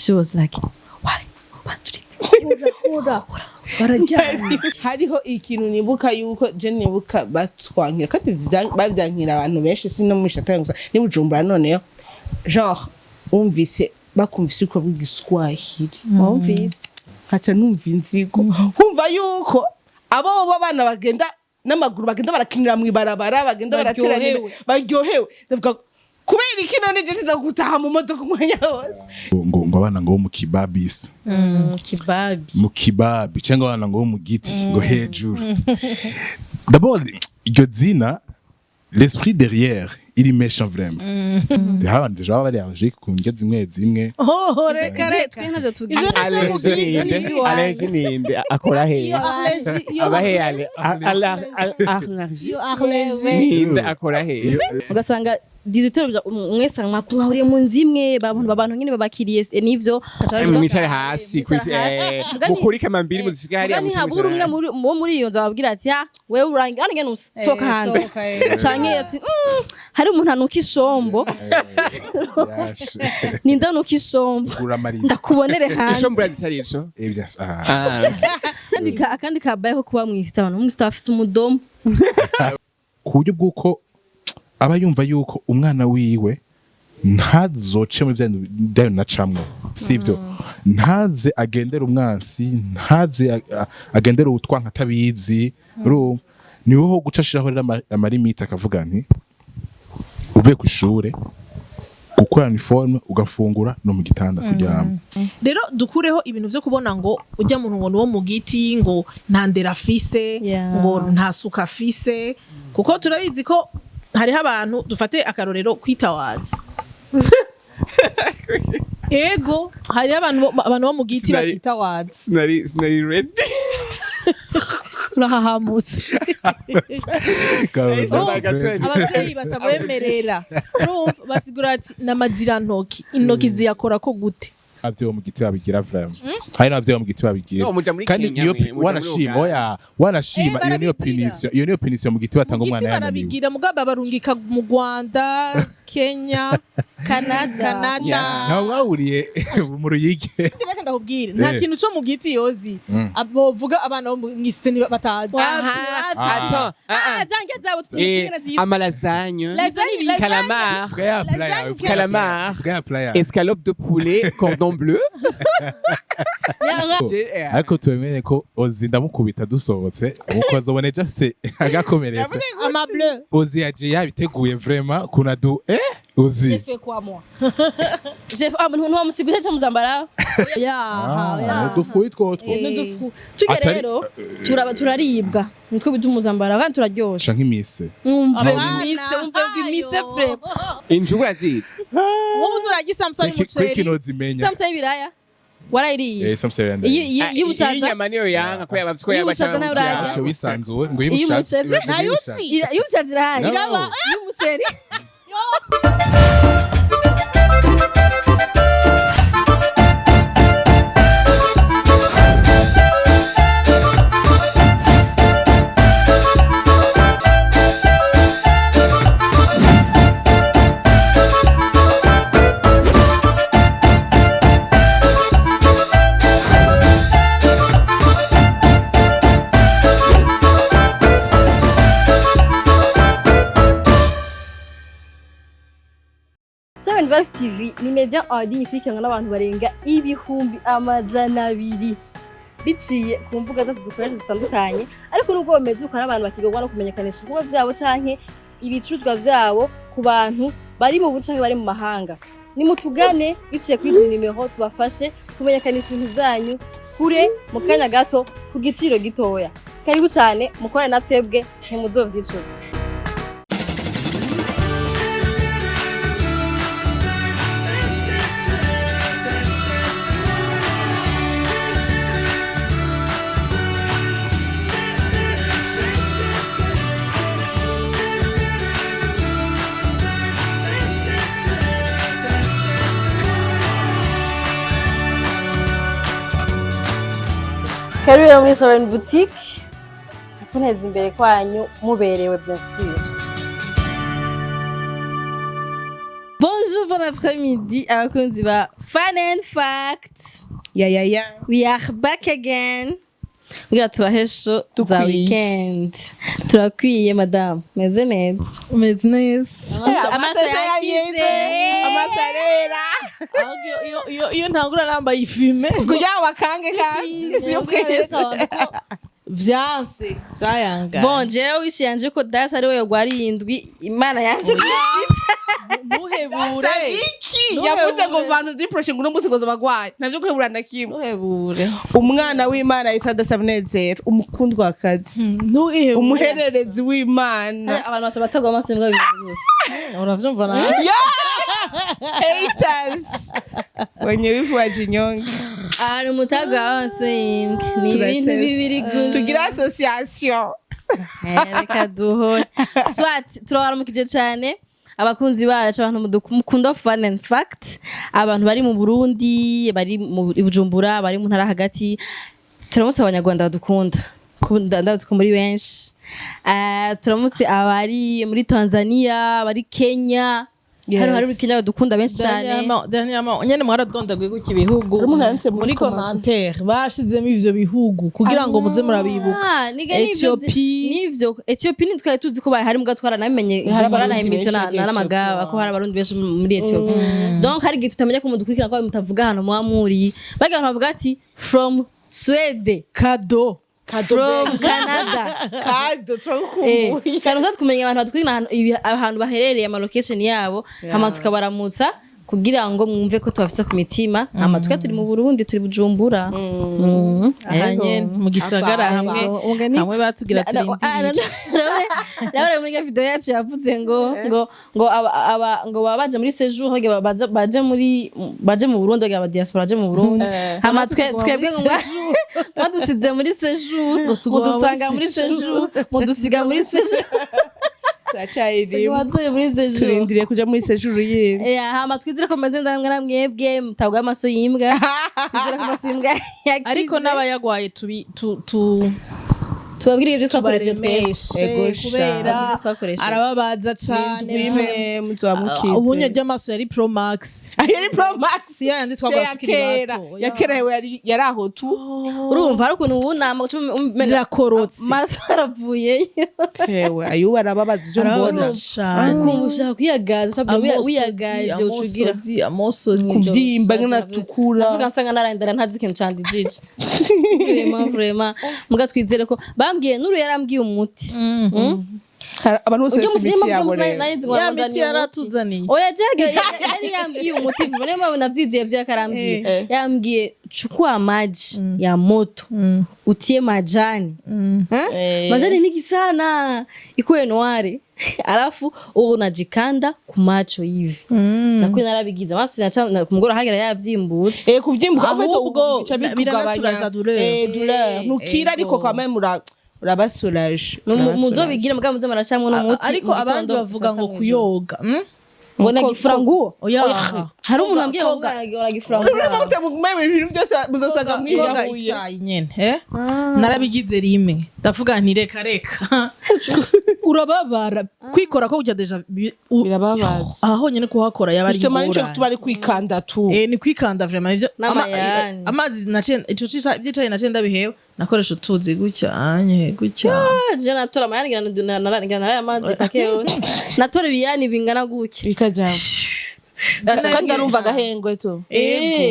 she was like why hora barajyanye. Hariho ikintu nibuka yuko je nibuka batwangira kandi babyankira abantu benshi sino mw'icite gusa ni Bujumbura noneho genre umvise bakumvise uko avuga Igiswahili Mwumvise haca numva inzigo humva yuko abo bana bagenda n'amaguru bagenda barakinira mu ibarabara bagenda baraterana baryohewe ndavuga kubera iki none je tiza gutaha mu modoka umwanya wose ngo abana ngo mu kibabisi mu kibabi cyangwa abana ngo mu giti ngo hejuru. D'abord iryo zina l'esprit derrière il est méchant vraiment. Déjà bari allergique ku ndya zimwe oh reka ntabyo tugira allergie ninde akora he abahe allergie ninde akora he ugasanga 18 mwese mwahuriye mu nzimwe abantu nyine babakiriye nivyo mwicare hasi mukuri kama mbiri muzishika hariya mu cyumba umwe muri iyo nzo babwira ati wewe urangana ngene usoka hanze canke ati hari umuntu anuka ishombo ninda nuka ishombo ndakubonere hanze ishombo raditari ico kandi kabayeho kuba mw'icite abantu mw'icite afite umudomo ku buryo bw'uko aba yumva yuko umwana wiwe ntazoce mu byayo nacamwe sivyo ntaze agendera umwansi ntaze agendera utwanka tabizi niho ho gucashiraho amarimite akavuga nti uvuye ku ishure gukora uniforme ugafungura no mu gitanda kuryama. Rero dukureho ibintu vyo kubona ngo ujya mu ntungo wo mu giti ngo nta ndera afise ngo nta suka afise kuko turabizi ko hariho abantu dufate akarorero kwitawaza ego hariho abantu bo mu giti batitawaza sinari ready urahahamutse abavyeyi batabemerera basigura ati n'amazira intoki ziyakora ko gute abavyeyi mu giti babigira vraiment hari n'abavyeyi mu giti babigira kandi iyo wanashima iyo niyo punition mu giti batanga umwana yananiwe barabigira mugaba barungika mu Rwanda Kenya Canada ntawe mwahuriye mu Ruyigi reka ndakubwire nta kintu cyo mu giti yozi abovuga abana bo mw'icite batazi zange zabo amalasagne calamar escalope de poulet cordon bleu ariko tubemereye ko Ozi ndamukubita dusohotse uko azobone just agakomeretse ama bleu Ozi yaje yabiteguye vraiment kunadu Ozi j'ai fait quoi moi j'ai fait umuntu wamusiguje cyo muzambara dufuye two tugerero turaribwa nitwe bitumuzambara kandi turaryosha nk'imise imise pre injura ziti wowe uragisamsa y'umuceri kwikino zimenya samsa y'ibiraya warayiriye samsa y'ibiraya y'ubushaza inyama niyo yanga ko yabavye ko yabashaza cyo bisanzuwe ngo y'ubushaza y'ubushaza irahari y'umuceri Vibes TV ni media en ligne ikurikirana n'abantu barenga 200,000 biciye ku mbuga zose dukoresha zitandukanye ariko nubwo bameze uko abantu bakigwa no kumenyekanisha ibikorwa vyabo canke ibicuruzwa vyabo ku bantu bari mu bucanke bari mu mahanga nimutugane biciye kuri izi nimero tubafashe kumenyekanisha ibintu vyanyu kure mu kanya gato ku giciro gitoya karibu cyane mukorane natwebwe ntimuzovyicuza. Karibu muri Sovereign Boutique kuneza imbere kwanyu muberewe bien sûr. Bonjour, bon après-midi, abakunzi ba Fun and Fact. ya We are back again. Ngira tubahesho za Dukwiye. weekend. Turakwiye madame. Meze neza. umeze neza Amaso yakize. amasarera iyo ntangura nambaye ifime kugira bakange kandi si ukwezi vyanse vyayanga Bon, jewe wishanje ko dasi ari we yagwariye indwi. Imana yanze kwishita. ntuhebure Sadiki yavuze ngo vanze depression ngo umunsi ngo bagwaye navyo kwebura na kimwe ntuhebure umwana w'Imana yitwa Dasamunezero umukundwa kazi ntuhebure umuhererezi w'Imana Abantu batabatagwa amaso imbwa bivuze. uravyumva nawe haters wenye wifu wa jinyonge Ari mutaga wose imbwa. Ni ibintu bibiri gusa. tugira association Reka duhore. Swat turabaramukije cyane abakunzi bacu abantu mukunda Fun and Fact, abantu bari mu Burundi, bari mu Bujumbura, bari mu ntara hagati. Turamutse abanyarwanda badukunda. Ndazi ko muri benshi. Turamutse abari muri Tanzania, bari Kenya. Hano hari muri Kenya badukunda benshi cyane. dernièrement nyene mwaradondaguye guki bihugu muri commentaire bashizemo ivyo bihugu kugira ngo muze murabibuka Ethiopia ni twari tuzi ko hari mbwa twara namenye barana emission n'amagaba ko hari abarundi benshi muri Ethiopia. Donc hari gihe tutamenya ko mudukurikira ko mutavuga hano mwamuri. Baga bavuga ati from Sweden kado from Canada. kado turakumbuye Sana kumenya abantu badukurikira ahantu baherereye ama location yabo hama tukabaramutsa kugira ngo mwumve ko tubafise ku mitima hama twe turi mu Burundi turi Bujumbura ahanye mu gisagara hamwe batugira turindiriye Laura muri video yacu yavuze ngo babaje muri séjour hoge baje mu Burundi hoge aba diaspora baje mu Burundi hama twebwe ngo badusize muri séjour mudusanga muri séjour mudusiga muri séjour Watoye muri séjour turindiriye kuja muri séjour yindi hama twizire ko meze ndamwe namwebwe mutagwa amaso yimbwa twizire ko amaso yimbwa yakize ariko n'abayagwaye tubabwire ibyo twakoresheje kubera arababaza cane ubunye ry'amaso yari Pro Max yandi twagwa tukiri bato yakerewe yaraho tu urumva hari ukuntu wunama birakorotse maso aravuye ewe ayuba arababaza ibyo mbona kumusha kwiyagaza wiyagaje ucugira amosozi kuvyimba nk'anatukura tukansanga narandara ntazi ikintu candijije vraiment muga twizere ko bambwiye nuru yarambwiye umuti abantu bose imiti yabo ya miti yaratuzaniye oya yari yambwiye umuti niyo mpamvu navyiziye vyakarambwiye yambwiye chukua maji ya moto utie majani majani mingi sana ikuwe noire alafu unajikanda ku macho hivi nakwe narabigiza maso kumugora hagera yavyimbutse kuvyimbuka ahubwo birabasuraza douleur nukira ariko quand même urabasuraje muzobigira muga muze marashamwe n'umuti ariko abandi bavuga ngo kuyoga mbona gifuranguo oya hari umuntu ambwiye ngo ngora gifuranguo urumva mumwe ibintu byose muzosaga mwiyahuye icyayi nyene narabigize rimwe ndavuga nti reka urababara kwikora ko ujya deja birababaza aho nyene kuhakora yaba ari ngora nico tubari kwikanda tu ni kwikanda vraiment ivyo amazi nacenda ico cyicaye nacenda bihewe nakoresha utuzi gutya gutya je natora amayani ngana amazi pakeyo natora ibiyani bingana gutya bikajamo kandi arumva agahengwe tu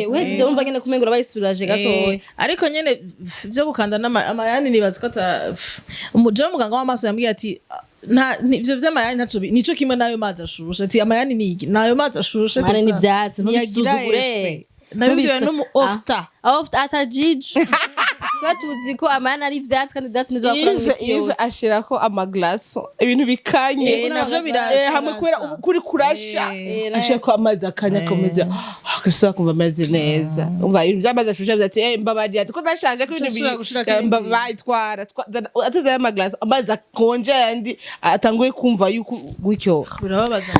weje urumva nyene kumengura bayisuraje gatoya ariko nyene byo gukanda amayani nibaza ko umujama muganga w'amaso yambwiye ati ivyo vy'amayani naco nico kimwe nayo mazi ashushe ati amayani niki nayo mazi ashushe gusa ni ivyatsi ntibisuzugure nabibwiwe n'umu ofta atajiju twatuzi ko amana ari ivyatsi kandi ivyatsi nizo bakora n'imiti yose ashirako amaglaso ibintu bikanye navyo birasa hamwe kubera ukuri kurasha ashirako amazi akanya komeza akashaka kumva amazi neza umva ibintu vy'amazi ashushe vyati mbabari ati ko ndashaje ko ibintu bayitwara ataza y'amaglaso amazi akonje yandi atanguye kumva yuko gutyo birababaza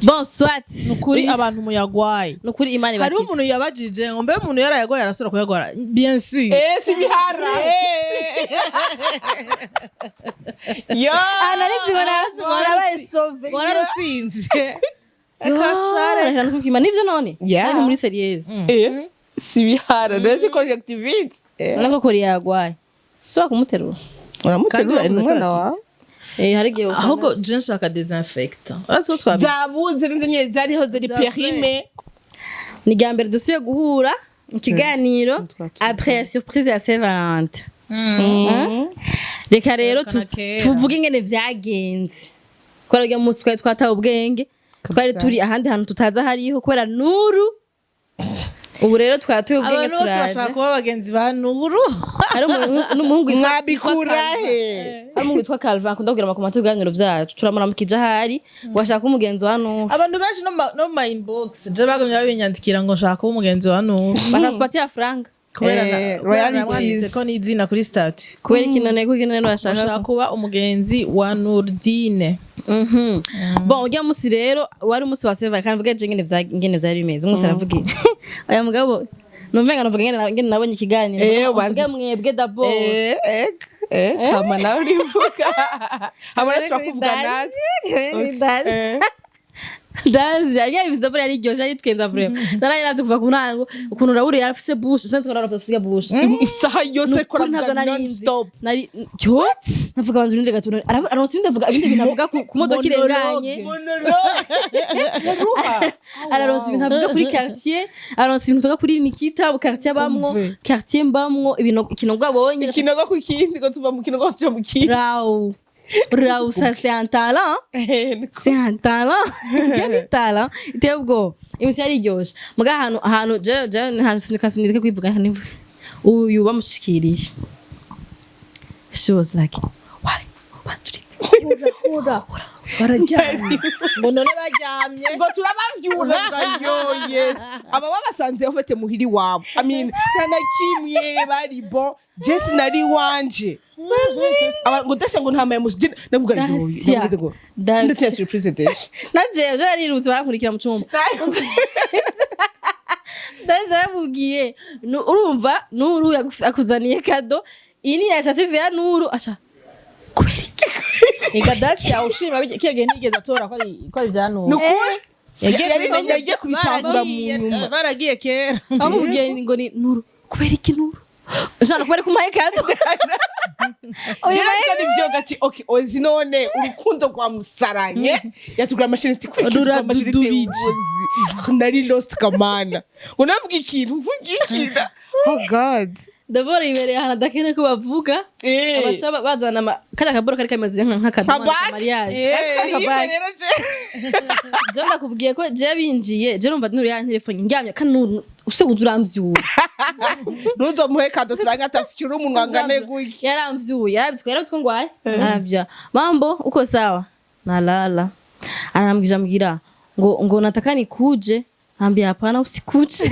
bon soit nukuri abantu muyagwaye nukuri imani bakitse hari umuntu yabajije ngo mbe umuntu yarayagwaye arasura kuyagwara bien sûr si bihara yo analizi wanabaye sauve wararusimvye Akasare. Reka ndakubwira nivyo none. Yeah. Ari muri serieze. Si bihara rezi conjunctivite. Nako kori yagwaye. So kumuterura. Uramuterura Kandi umwana wawe. Hari igihe usanga. ahubwo je nshaka desinfectant urazi ko twabi Zabuze n'inyenye zariho ziri perime. Ni gambere dusuye guhura mu kiganiro après surprise ya Saint-Valentin. Reka rero tuvuge ingene vyagenze. Ko ryo munsi twari twataye ubwenge. Twari turi ahandi hantu tutaza hariho kubera Nuru. Ubu rero twatuye ubwenge abantu bose turaje. bashaka kuba abagenzi ba Nuru Hari n'umuhungu witwa Mwabikurahe. hari umuhungu witwa Calvin akunda kugira amakomati ibiganiro vyacu. Turamuramukije ahari washaka umugenzi wa Nuru. abantu benshi no my inbox je bagumye babinyandikira ngo nshaka kuba umugenzi wa Nuru Bakatupatia franga. kubera royalties. namwanditse ko n'izina kuri statut Kubera ikinone kuko ikinone nshaka bashaka. kuba umugenzi wa Nurdine Bon, ujya musi rero wari umusi wa Saint-Valentin kandi vuga ingene vyari bimeze. Umusi aravuga. Aya mugabo numenga navuga ingene nabonye ikiganiro. Uvuga mwebwe d'abord. Kama nawe urivuga. Hamara turakuvuga nazi. Dazi ya bizi d'abord yari ryoshe ari twenza vraiment. Naraye navyo kuva ku ntango ukuntu urabure yarafise bouche sense ko yarafise bouche. Isaha yose kora non stop. Nari what? Navuga banzu ndega tunone. Aronse ndavuga ibindi bintu avuga ku modoka irenganye. Araronse ibintu avuga kuri quartier, aronse ibintu avuga kuri Nikita mu quartier bamwo, quartier mbamwo ibintu ikinogo abonye. Ikinogo ku kindi ko tuva mu kinogo cyo mu kindi. Raou, ça c'est un talent. C'est un talent. Quel talent. Itebwo. Imusi yari ryoshe. Muga ahantu je sinikasinirike kwivuga hano. Uyu bamushikiriye. She was like, why? What did hura barajyamye ngo none bajyamye ngo turabavyura ngo yes aba babasanze ufite muhiri wabo I mean kana kimwe bari bon Jesse nari wanje aba ngo dese ngo ntamaye musjid navuga navuze ngo ndetse surprise desh naje ari ruzi barankurikira mu cyumba ndazavugiye urumva Nuru akuzaniye kado ini ya sative ya Nuru acha Igadasi ya ushima kiyage nigeze atora ko ari bya Nuru nukuri yagiye kubitangura mu nyuma baragiye kera amubwiye ngo ni Nuru kubera iki Nuru Jana kubera kumaye kado oya kandi byo gati okay ozi none urukundo kwa musaranye yatugura amashiniti kwikira amashiniti nari lost kamana ngo navuga ikintu mvuga ikintu oh god D'abord ibereye hana dakene ko bavuga abasaba bazana kada kaboro kari kameze nk'akadoma mariage je ndakubwiye ko je binjiye je numva Nuru ya telefone ndyamye kanuru use uzuramvyura nuzo muhe kado turanga atafikira umuntu angane guki yaramvyuye yarabitswe ngwaye arabya mambo uko sawa nalala anambwira ngo nataka nikuje ambia hapana usikuje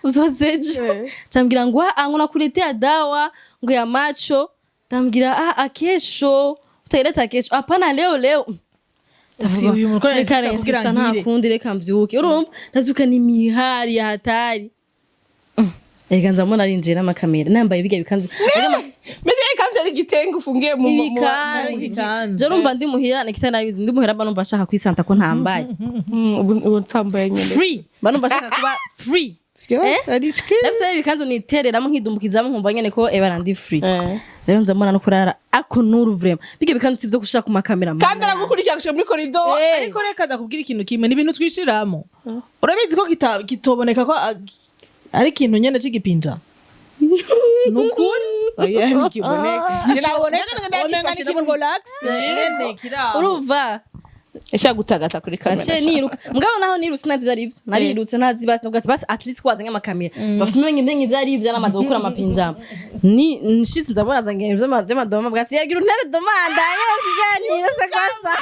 uzozeje tambwira ngo nakuletea dawa ngo ya macho tambwira kesho utaileta kesho hapana leo uyu muriko kugira ntakundi reka mvyuke urumva ndavyuka ni mihari ya hatari ega nzamona arinjira amakamera nambaye biga bikanzu meze ikanzu ari gitenga ufungiye mu je rumva ndi muhira nikita nabizi ndi muhira banumva ashaka kwisanta ko ntambaye ubu tambaye nyene free banumva ashaka kuba free nafise ibikanzu nitereramo nkidumukizamo nkumva nyene ko ebara ndi free rero nzamona no kurara ako Nuru vraiment biga bikanzu sivyo gushaka ku makamera kandi aragukurikira muri corridor ariko reka ndakubwira ikintu kimwe n'ibintu twishiramo urabizi ko kitoboneka ko ari ikintu nyene c'igipinja nukuri oya nikiboneka omenga ni kintu relax nyene kira urumva Esha gutagata kuri kamera. Ache niruka. Mugabo naho nirutse nazi byari ivyo. Narirutse nazi basi at least kwazanye amakamera. Bafumenye imbenye byari ivyo namaze gukora amapinjama. Ni nshitse ndabona zange by'amadoma bwati yagira untere domanda yo kijani yose kwasa.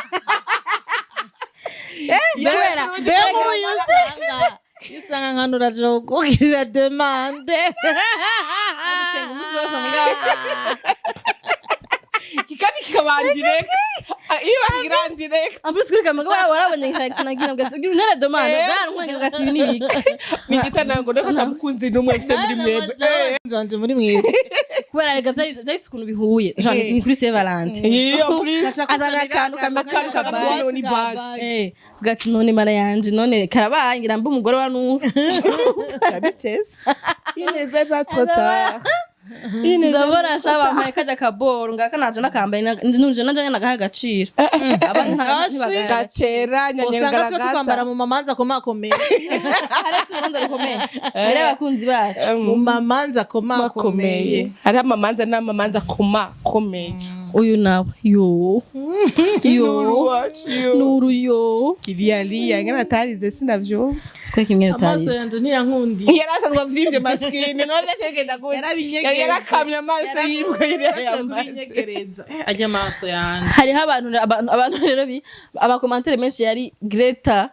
Bego yusanga nkanura jogo kira demande. Kikandi kikaba direct. Iba grand direct. Amplis kuri kamera warabonye interaction nagira ngo ugira untere domanda bwana nkwenga gati nibiki. Nigita nango ndako tamukunzi numwe fise muri mwebwe. Nzanje muri mwebwe. kubera rega byari ukuntu bihuye genre ni kuri Saint Valentin azana akantu kabati gati none mara yanje none karabaye ngira mbe umugore wa Nuru kabitese ine beba tota Zabora shaba mai kada kaboro ngaka naje nakambaye nuje nanje nagaha agaciro abantu ntibagacera usanga twe tukambara mu mamanza komakomeye harasi urundo rukomeye rero abakunzi bacu mu mamanza komakomeye hari amamanza n'amamanza komakomeye uyu nawe yo Nuru yo kiriya ngana tarize sinavyo kweka imwe amaso utari yanje ntiyankundi yarasanzwe avyimvye maskini none cyegenda ko yarakamye amaso yibwe yarabinyegereza ajya amaso yanje hariho abantu rero abakomantere menshi yari Greta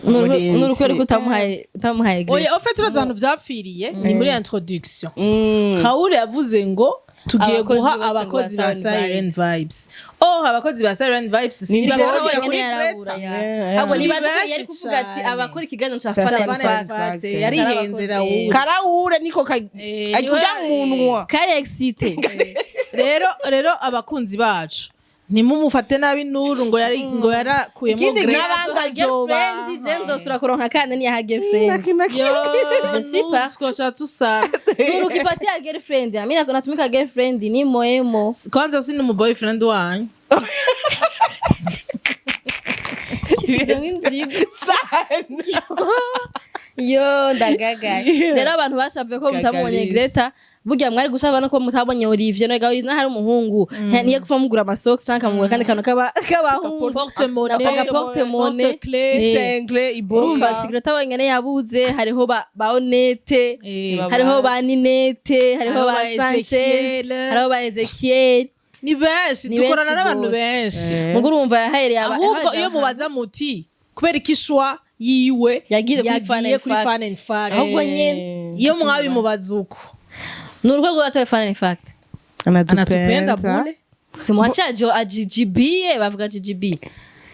Nuru kwere ko utamuhaye Greta oya ofete uraza ahantu vyapfiriye ni muri introduction Kaure yavuze ngo tugiye guha abakozi ba Siren Vibes abakozi ba Siren Vibes si bakora kuri Greta ahubwo yari kuvuga ati abakora ikiganiro ca Fana yarihenzera Karawure niko ajya munwa kare excite rero abakunzi bacu nimumufate nabi Nuru ngo yarakuyemo n'abandi girlfriend Jenzo surakoronka kandi ni ya girlfriend je suis pas twocha tusara Nuru kipatia girlfriend amina natumika girlfriend ni moemo kwanza si mu boyfriend wanyu yo ndagaga rero abantu bashavye ko mutamubonye Greta burya mwari gusaba no ko mutabonye Olivier no Olivier hari umuhungu niye kufa mugura amasocks canka mugura kandi kano k'abahungu porte-monnaie isengle ibomba Greta wengene yabuze hariho ba Honete hariho ba Ninete hariho ba Sanchez hariho ba Ezekiel ni benshi dukorana n'abantu benshi mugurumva yahereye ahubwo iyo mubaza muti kubera ikishwa yiwe yagiye kuri Fun and Fact ahubwo nyene iyo mwabimubaza uko Nuru kwa gatoe Fun and Fact anatupenda bure simwachaje GGB bavuga GGB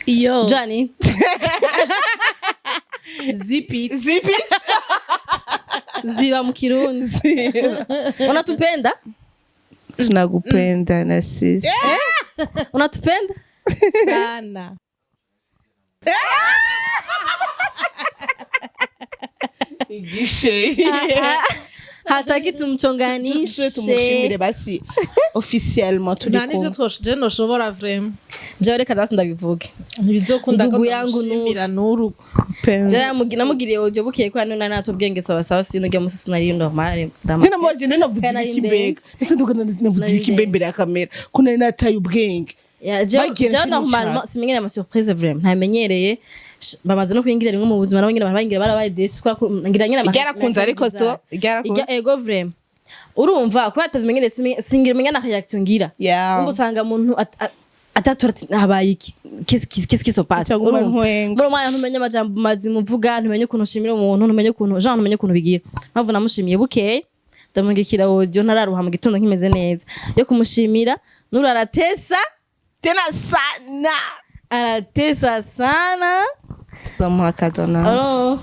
iyo Jani zipit ziba mu Kirundi unatupenda tunakupenda na sisi unatupenda sana igishe hataki tumchonganishe tumushimire basi officiellement turi nani byo twoje no shobora vraiment je reka dasi ndabivuge ntibizokunda ko mushimira Nuru je namugiriye audio bukeye ko hano natubwenge sawa sinujya musisi nari normal ndana moje navuze ikimbega ese navuze ikimbembere ya kamera ko nari nataye ubwenge je normal simenyere ama surprise vraiment ntamenyereye bamaze no kwingira rimwe mu buzima nabongera barangira barabaye desi kwa ngira nyina igarakunze ariko to igarakunze ego vraiment urumva ko atazimenyere singira menya na reaction ngira ngo usanga umuntu atatora habaye iki qu'est-ce qui se passe muri mwana ntumenye amajambo mazimu mvuga ntumenye ukuntu ushimira umuntu ntumenye ukuntu Jean ntumenye ukuntu bigira mpamvu namushimiye bukeye ndamugikira audio nararuha mu gitondo nkimeze neza yo kumushimira Nuru aratesa tena sana aratesa sana zamuha kado na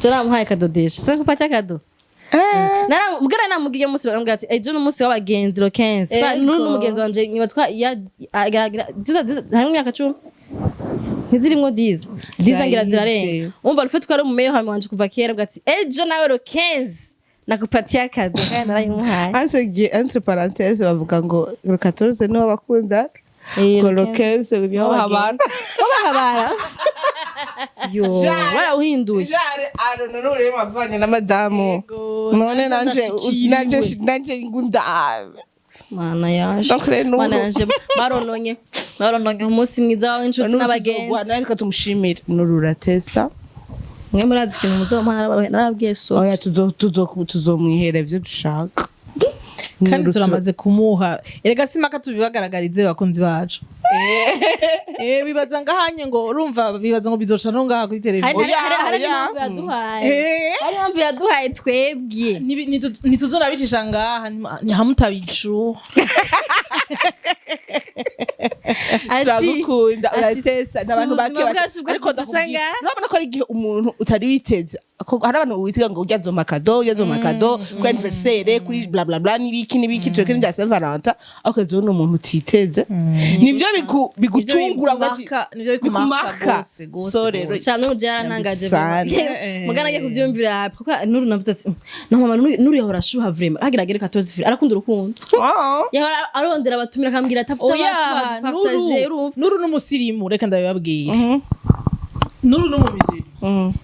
jana muhaye kado desha se kupatia kado nara mugara namugiye musi ngati ejo n'umusi w'abagenzi ro 15 kwa Nuru n'umugenzi wanje nyibatwa ya hamwe myaka 10 ntizirimwo diza ngira zirarenga umva rufite ko ari mu meyo hamwe wanje kuva kera ngati ejo nawe ro 15 nakupatia kado kandi narayimuhaye entre parenthèses bavuga ngo ro 14 niho bakunda Kolokeze niho habana yo wala uhinduye jare Nuru mavanye na madamu none nanje ngunda mana yaje barononye umunsi mwiza w'inshuti n'abagenzi ariko tumushimire Nuru uratesa mwe murazi ikintu muzompara narabwiye so oya tuzomwihera ivyo dushaka kandi turamaze kumuha erega simaka tubibagaragarize bakunzi bacu bibaza ngahanye ngo urumva bibaza ngo bizoca no ngaha kuri televiziyo hari impamvu yaduhaye twebwe nituzona bicisha ngaha hamutabicu turagukunda uratesa n'abantu bake ariko urabona ko ari igihe umuntu utari witeze hari abantu witega ngo ujya zoma kado kuri anniversaire kuri bla bla bla n'ibiki tureke n'ibya Saint Valentin ariko zo n'umuntu utiteze nivyo bigutungura ngo ati nivyo bikumaka gose so rero cyane ujyara ntangaje mugana agiye kuvyumvira kuko nuru navuze ati no mama nuru yahora shuha vraiment agiragere 14 firi arakunda urukundo yahora arondera abatumira akambwira atafuta partager nuru n'umusirimu reka ndabibabwira nuru n'umumiziri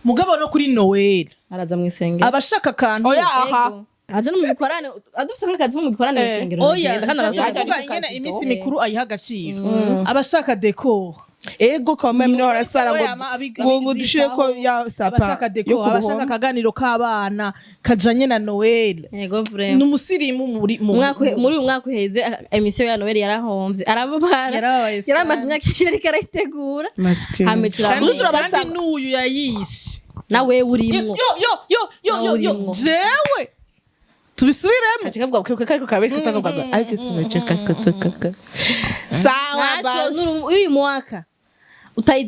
mugabo no kuri Noel araza mu isengero abashaka kantu aje no mu bikorane adufise nk'akazi mu bikorane isengero ndavuga ingene iminsi mikuru ayiha agaciro abashaka decor ego kama mino arasara ngo dushire ko ya sapa abashaka decor abashaka kaganiro k'abana kajanye na Noel yego vraiment n'umusirimu muri uyu mwaka uheze emission ya Noel yarahomvye arababara yaramaze imyaka ibiri ariko arayitegura hamecira kandi n'uyu yayishe nawe urimwo yo jewe tubisubiremo kavuga ko kariko kabiri kutavuga ariko sinaceka sawa basi uyu mwaka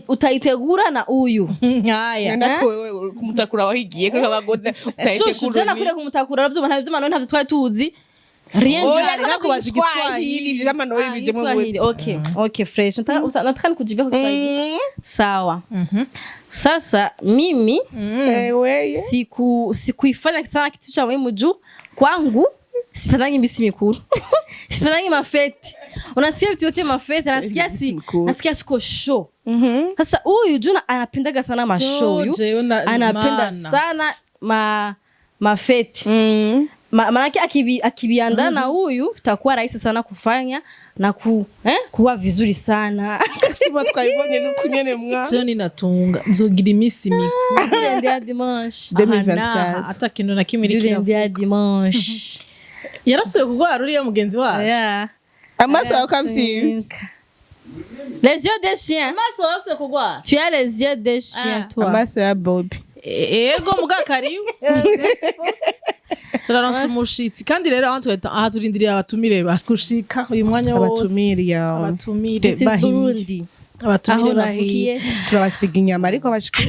utayitegura na uyu nkaya nako kumutakura wahigiye ko bagoda utayitegura jana kure kumutakura ravyo nta vy'amano ntavyo twari tuzi rien nta kubaza igiswahili vy'amanori bije mu okay fresh nataka kujibu kwa Kiswahili sawa sasa mimi sikuifanya sana kitu cha muhimu juu kwangu sipendangi misi mikuru sipendangi mafeti unasikia vitu yote mafeti nasikia siko show sasa huyu Juna anapendaga sana mashow anapenda sana mafeti maanake akibianda na huyu takuwa rahisi sana kufanya na kuwa vizuri sana siba twayibonye nukunyene mwa cyo ninatunga nzogira imisi mikuru ndia dimanche 2024 ata kintu na kimwe ndia dimanche yarasuye kugwara uriya mugenzi wacu amaso yakavyiza les yeux des chiens amaso yose kugwara tu as les yeux des chiens toi amaso ya Bobby ego mugakariwe turaronsa umushitsi kandi rero aha turindiriye abatumire bakushika uyu mwanya wose abatumire Burundi abatumire bahiye turabasiga inyama ariko bashika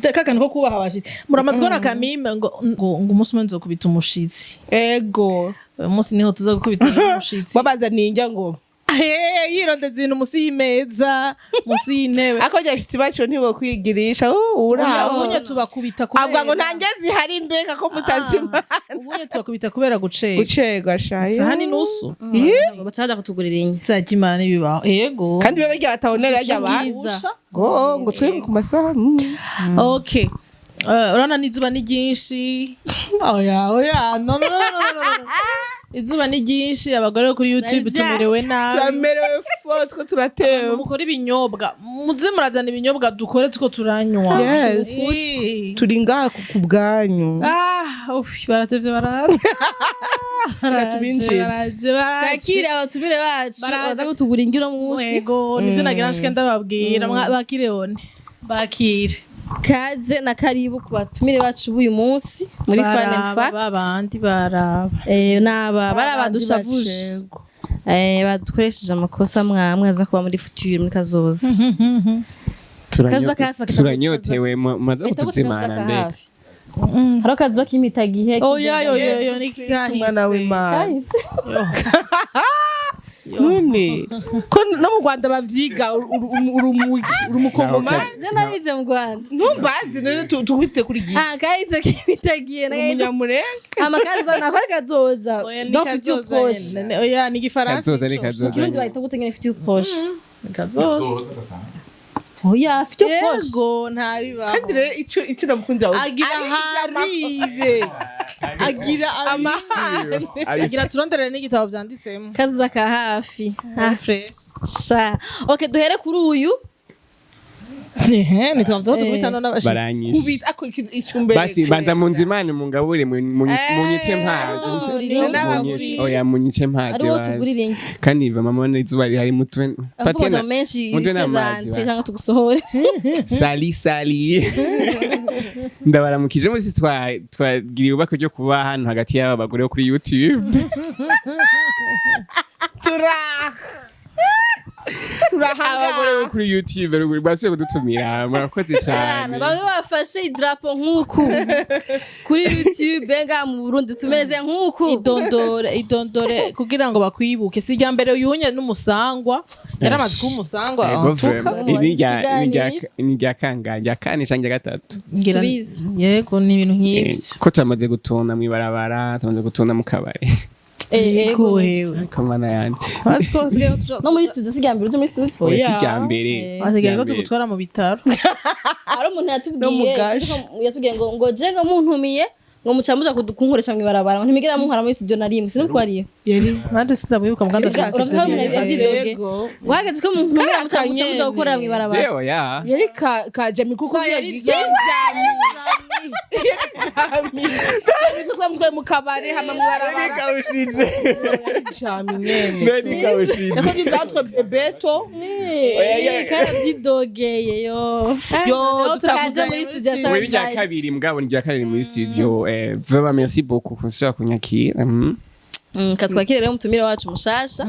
kakana ko kubaha abashitsi muramaze kubona kamime ngo umunsi umwe nzokubita umushitsi ego uyu munsi niho tuza gukubita umushitsi babaza ninjya ngo yirondeza ibintu musi y'imeza musi y'intebe ako ryashitsi bacu ntibo kwigirisha uraho ubunye tubakubita kubera abwa ngo ntange zihari mbeka ko mutazimana ubunye tubakubita kubera gucegwa shaye sahani nusu bacaja kutugurira inye nzakimana n'ibibaho yego kandi bebe rya batabonera rya bantu ngo twenge ku masaha okay urana n'izuba ni ryinshi oya no izuba ni ryinshi abagore kuri YouTube tumerewe nabi turamerewe fotwe turatewe mukora ibinyobwa muze murazana ibinyobwa dukore tuko turanywa turi ngaha ku bwanyu baratevye baraza kakire abatumire bacu baza kutugura ingiro munsi yego nivyo nagira nshike ndababwira bakire one bakire kaze na karibu ku batumire bacu b'uyu munsi muri Fun and Fact babandi baraba barabadushavuje badukoresheje amakosa mwamwe aza kuba muri future muri kazoza turanyotewe maze kutuzimana mbega haro kazo kimitagihe yo ni mwana w'Imana none ko no mu Rwanda bavyiga urumukongomani narize mu Rwanda ntumbazi none tuwite kuri gihe kahize kimitagiye umunyamurenge amakaza nakora kazoza no future poche oya ni gifaransa kirundi bahita gutengene future poche kazoza oya future poche yego ntabibaho kandi rero ico ndamukundira agira harive agira turonderere n'igitabo vyanditsemo kazoza ka hafi fresh sha okay duhere kuri uyu nitwavuze tukubitana n'abashitsi baranyishe kubita ako icumbere basi banza munzimane mungabure munyice mpazi oya munyice mpazi basi kandi iva mama n'izuba rihari mutwe patena mutwe n'amazi cyangwa tugusohore sali ndabaramukije musi twagiriye ubako ryo kuba hano hagati y'aba bagore bo kuri YouTube abagore bo kuri YouTube ruguru basuye kudutumira murakoze cyane bamwe bafashe idrapo nk'uku kuri YouTube nga mu Burundi tumeze nk'uku idondore kugira ngo bakwibuke sijya mbere uyunye n'umusangwa yaramaze kuba umusangwa ni rya kangahe kane cyangwa gatatu yego ni ibintu nk'ibyo ko tumaze gutona mu ibarabara tumaze gutona mu kabari kamana yanje no muri studio sigambira uzi muri studio sigambere asigaye ko tugutwara mu bitaro ari umuntu yatubwiye ngo je ngo muntumiye ngo mucamuza kunkoresha mu ibarabara ngo ntimigera munkara muri studio na rimwe sinubwo ariyo yari nanje sindabibuka muganda uravye umuntu yazidoge wageze ko muntumira mucamuza gukorera mu ibarabara jewe yari kaje mikuko yari mu kabari hama mu ibarabara kawushije nani kawushije nako dibatwe bebeto karazidogeye yo tukaje muri studio muri rya kabiri mugabo ni rya kabiri muri studio vraiment merci beaucoup kunsha kunyakira katwakire rero mutumire wacu mushasha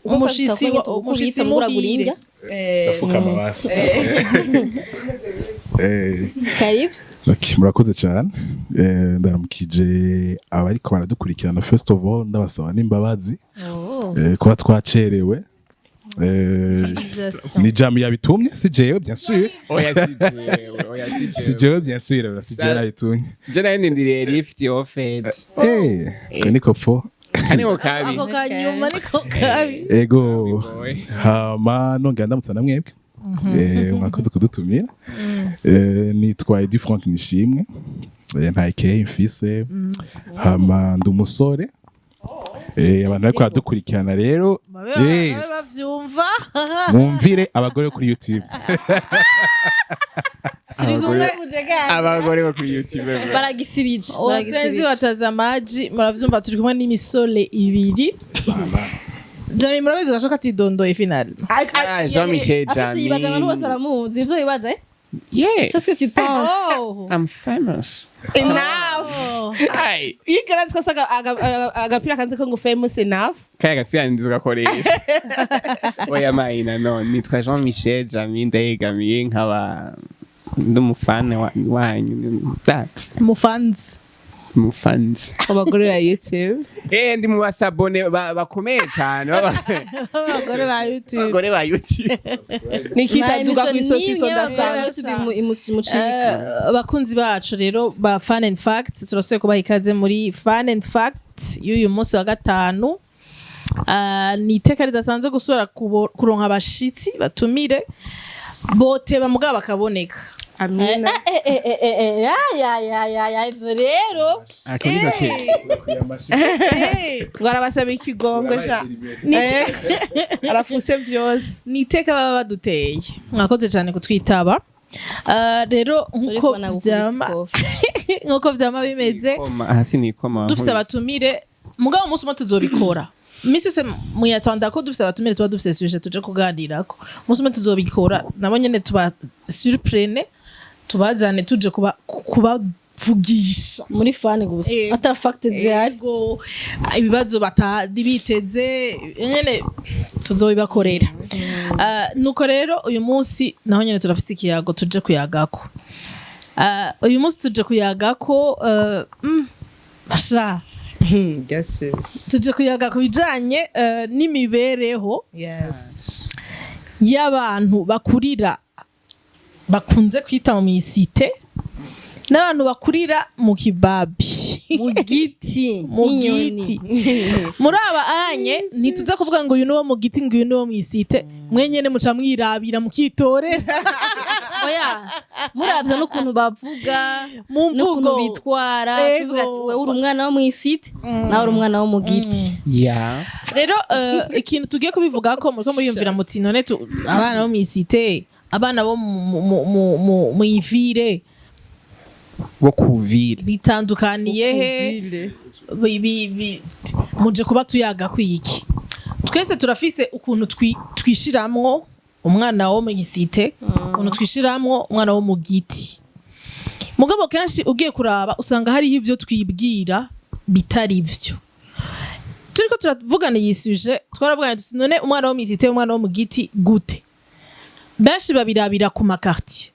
umushitsi muragurinda afukama basi karibu murakoze cyane ndaramukije abariko baradukurikirana first of all ndabasaba n'imbabazi kuba twacerewe ni jamu yabitumye si jewe bien sûr si jewe bien sûr si jewe yabitumye je nayo ndindiriye lift offered kaniko po kaniko kabi ako kanyuma niko kabi ego hama nongera ndamutsa namwebwe mwakoze kudutumira nitwaye du Frank Nishimwe nta ike mfise hama ndi umusore abantu bariko baradukurikirana rero bavyumva mwumvire abagore kuri YouTube abagore bo kuri YouTube baragisibije wapenzi watazamaji muravyumva turi kumwe n'imisole ibiri Jani murabizi gashoka tidondoye final Jean-Michel Jami ibaza abantu bose baramuzi ivyo ibaza yes c'est ce que tu penses I'm famous enough ai igarazi ko saga agapira kanze ko ngo famous enough kaya gapira ndizo gakoresha oya maina no nitwa Jean-Michel Jami ndegamiye nkaba ndumufane wanyu that mufanzi abagore ba YouTube ndi mu basabone bakomeye cyane abagore ba YouTube abagore ba YouTube nikitaduga ku isosiso ndasanzwe bakunzi bacu rero ba Fun and Fact turasuye kubaha ikaze muri Fun and Fact y'uyu munsi wa gatanu ni iteka ridasanzwe gusubira kuronka abashitsi batumire boteba mugabo bakaboneka amina ivyo rero barabasaba ikigongo ja arafuse vyose niteka baba baduteye mwakoze cyane kutwitaba rero nkuko vyama bimeze dufise abatumire mugabo umunsi umwe tuzobikora misi se muyatanda ko dufise abatumire tuba dufise suje tuje kuganirako umunsi umwe tuzobikora nabo nyene tuba surprene tubazane tuje kubavugisha muri fani gusa ata fact zihari ibibazo batari biteze nyene tuzobibakorera nuko rero uyu munsi naho nyene turafise ikiyago tuje kuyagako uyu munsi tuje kuyagako basha tuje kuyaga ku bijanye n'imibereho y'abantu bakurira bakunze kwita mu mw'icite n'abantu bakurira mu kibabi mu giti muri aba anye ntituza kuvuga ngo uyu ni wo mu giti ngo uyu ni wo mw'icite mwenyene muca mwirabira mukitore oya muravye n'ukuntu bavuga n'ukuntu bitwara tuvuga ati wewe uri umwana wo mw'icite nawe uri umwana wo mu giti rero ikintu tugiye kubivuga ko muriko muriyumvira muti none abana bo mw'icite abana bo mu ivire bo kuvira bitandukaniye he muje kuba tuyaga kwiki twese turafise ukuntu twishiramwo umwana wo mu gisite ukuntu twishiramwo umwana wo mu giti mugabo kenshi ugiye kuraba usanga hariho ivyo twibwira bitari vyo turiko turavugana iyi suje twaravugana tuti none umwana wo mw'icite umwana wo mu Giti gute benshi babirabira ku makartier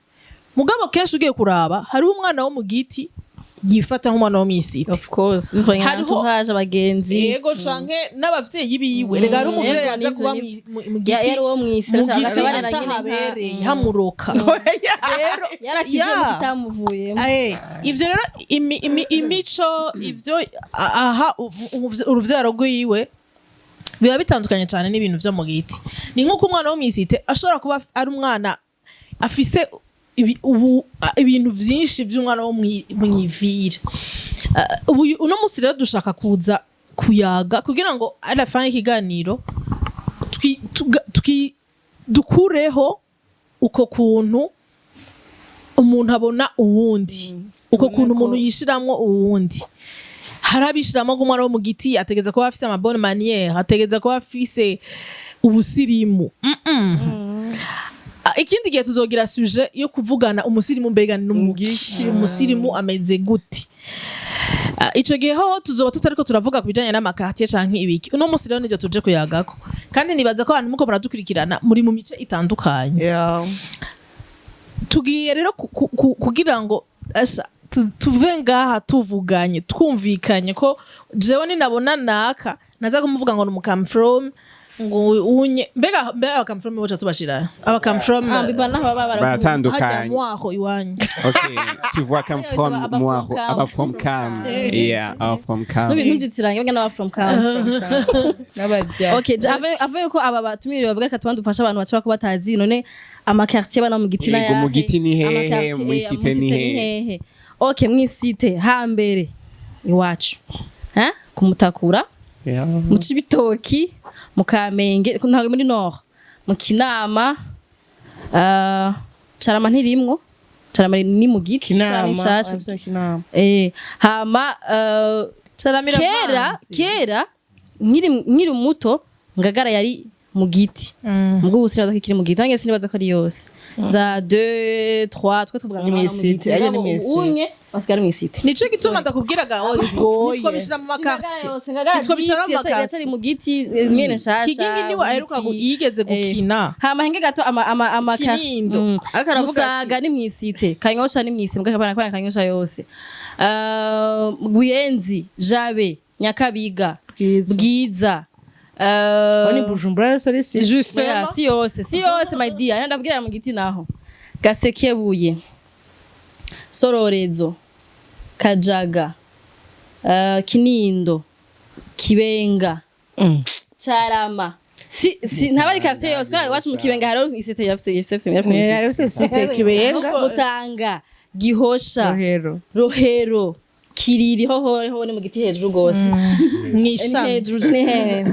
mugabo kenshi ugiye kuraba hariho umwana wo mu Giti yifata nk'umwana wo mw'icite of course mvanye entourage abagenzi yego canke n'abavyeyi biwe rega ari umuvyeyi yaje kuba mu Giti yari wo mw'icite Giti atahabereye hamuroka rero yarakije bitamuvuyemo ivyo rero imico ivyo aha uruvyaro rwiwe biba bitandukanye cyane n'ibintu vyo mu Giti ni nk'uko umwana wo mw'icite ashobora kuba ari umwana afise ibintu vyinshi vy'umwana wo mw'ivire uno musi rero dushaka kuza kuyaga kugira ngo arafanye ikiganiro dukureho uko kuntu umuntu abona uwundi uko kuntu umuntu yishiramwo uwundi harabishiramwo nk'umwana wo mu Giti ategeza kuba afise amabone manière ategeza kuba afise ubusirimu ikindi gihe tuzogira suje yo kuvugana umusirimu mbega n'umugishi umusirimu ameze gute ico gihe ho tuzoba tutariko turavuga kubijanye n'amakartier canke ibiki uno musi rero nivyo tuje kuyagako kandi nibaza ko abantu muko muradukurikirana muri mu mice itandukanye tugiye rero kugira ngo tuve ngaha tuvuganye twumvikanye ko jewe ninabona naka naza kumuvuga ngo come from ngo unye mbega come from bocha tubashira aba come from bibana baba baratandukanye mwaho iwanyu okay tu vois come from mwaho aba from cam aba from cam no bintu byitirange mbega n'aba from cam okay ave ko aba batumiriwe bavuga ko twandufasha abantu bacu bako batazi none amakartier bana mu Giti na mu Giti ni hehe mw'icite ni hehe okay mw'icite hambere iwacu kumutakura mu Cibitoki mu Kamenge ntabwo muri Nord mu Kinama Carama ntirimwo Carama ni mu Giti Kinama hama kera nkiri muto Ngagara yari mu Giti mubwo ubusina kiri mu Giti ngese nibaza ko ari yose za 2 3 twe tuvuga mu Giti aje ni unye basigara mu Giti nico gituma ndakubwiraga nitwo bishira mu makartier nitwo bishira mu makartier yari mu Giti zimene nshasha kigingi niwe aheruka yigeze gukina hama henge gato Kinindo Musaga ni mu Giti Kanyosha ni mu Giti mbwa kabana Kanyosha yose Buyenzi Jabe Nyakabiga Bwiza Oni Bujumbura yose ari si yose my dear ndabwira mu Giti naho Gasekebuye Sororezo Kajaga Kinindo Kibenga Carama si ntabari quartier yose kwa iwacu mu Kibenga haro isite yafse site Kibenga Mutanga Gihosha Rohero Kiriri ho ni mu Giti hejuru gose mwishami hejuru ni he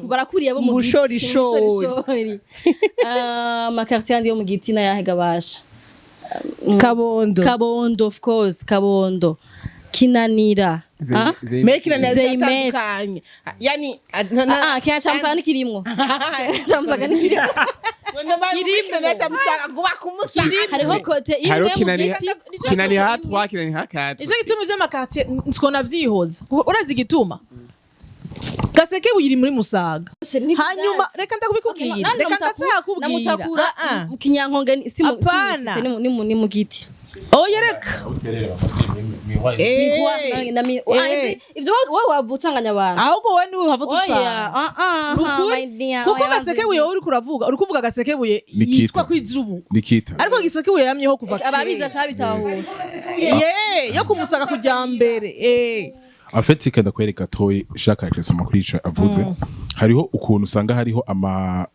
barakuriye bo mu bushorishori makartier ndi yo mu Giti na yahe gabasha Kabondo of course Kabondo Kinanira Kinanira yani kya chamsa ni kirimwo chamsa ni kirimwo hariho kote imwe mu Giti Kinanira hatwa Kinanira hakati ico gituma vy'amakartier twona vyihoza urazi igituma Gasekebuye iri muri Musaga hanyuma reka ndakubikubwira reka ndashakubwira namutakura mu Kinyankonge si ni mu Giti oya reka ivyo wowe wavucanganya abantu ahubwo wowe niwe uhavuta ucanga kuko Gasekebuye wowe uri kuvuga Gasekebuye yitwa kwijubu Nikita ariko Gasekebuye yamyeho kuva ababiza cyabitahura yo kumusaga kujya mbere afetse kenda kwereka toy shaka kesoma kuri ico avuze hariho ukuntu usanga hariho ama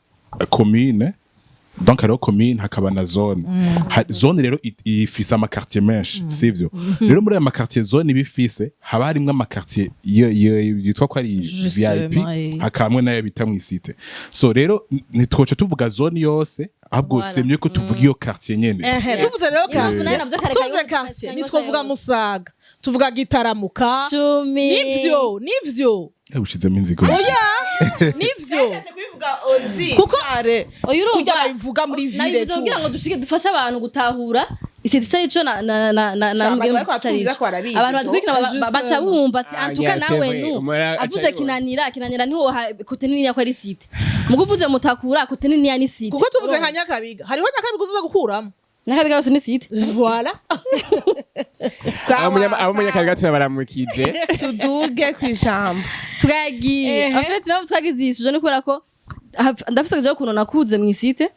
commune donc hariho commune hakaba na zone zone rero ifise ama quartier menshi sivyo rero muri ama quartier zone bifise haba harimwe ama quartier yitwa ko ari VIP hakamwe nayo bita mw'icite so rero nitwoce tuvuga zone yose ahubwo semye ko tuvuga iyo quartier nyene tuvuze rero tuvuze quartier nitwovuga Musaga tuvuga Gitaramuka nivyo ushizemo inzigo oya nivyo kuko kujya babivuga muri ville kugira ngo dushike dufashe abantu gutahura isite cari co na Abantu bariko batwumviza ko barabizi, abantu badukurikira Juste baca bumva ati antuka yes, nawe c'est nu vrai. avuze kinanira ntiwo kote nini yako ari site muguvuze mutakura kote nini ya ni site kuko tuvuze nka Nyakabiga hariho Nyakabiga uza gukuramo Nyakabiga yose ni site voilà abo munyakabiga turabaramukije tuduge kw'ijambo twagiye en fait impamvu twagize iyi suje ni kubera ko ndafise akaje ukuntu nakuze mu isite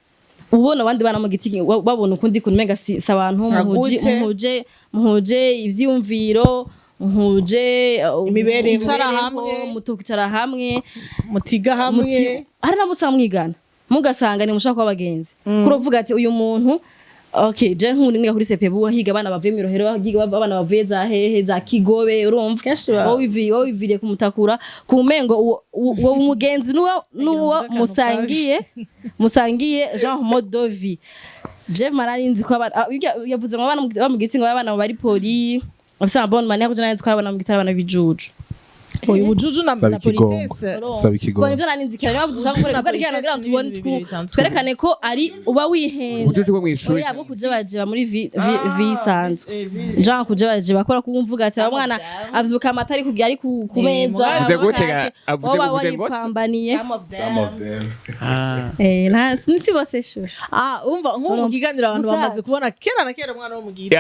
ubona abandi bana mu Giti babona ukundi kuntu mega si abantu muhuje ivyumviro muhuje imibereho mutukicara hamwe mutiga hamwe hari nabo samwigana mugasanga ni mushaka kwabagenzi kurovuga ati uyu muntu okay je nk'undi niga kuri sepebu higa abana bavuye mu rohero higa abana bavuye za hehe za Kigobe urumva kenshi wiviriye kumutakura kumengo uwo umugenzi nuwo musangiye genre mode de vie je mararinzi ko yavuze ngo abana mu Giti ngo abana bari poli afisa bonne manière kujana nzi ko abana mu Giti abana bijuju oyo bujuju na politesse saba ikigongo ibyo naninzikira niba dushaka gukora kugira tubone twerekane ko ari uba wihenze ubujuju bwo mw'ishuri yabo kuje baje muri vi sanzwe Jean kuje baje bakora kumvuga ati abana avyuka amatari kugira ari ku meza avuze gutega avuze ngo pambaniye some of them nta sinzi bose sho umva nko mu kiganiro abantu bamaze kubona kera na kera umwana wo mu Giti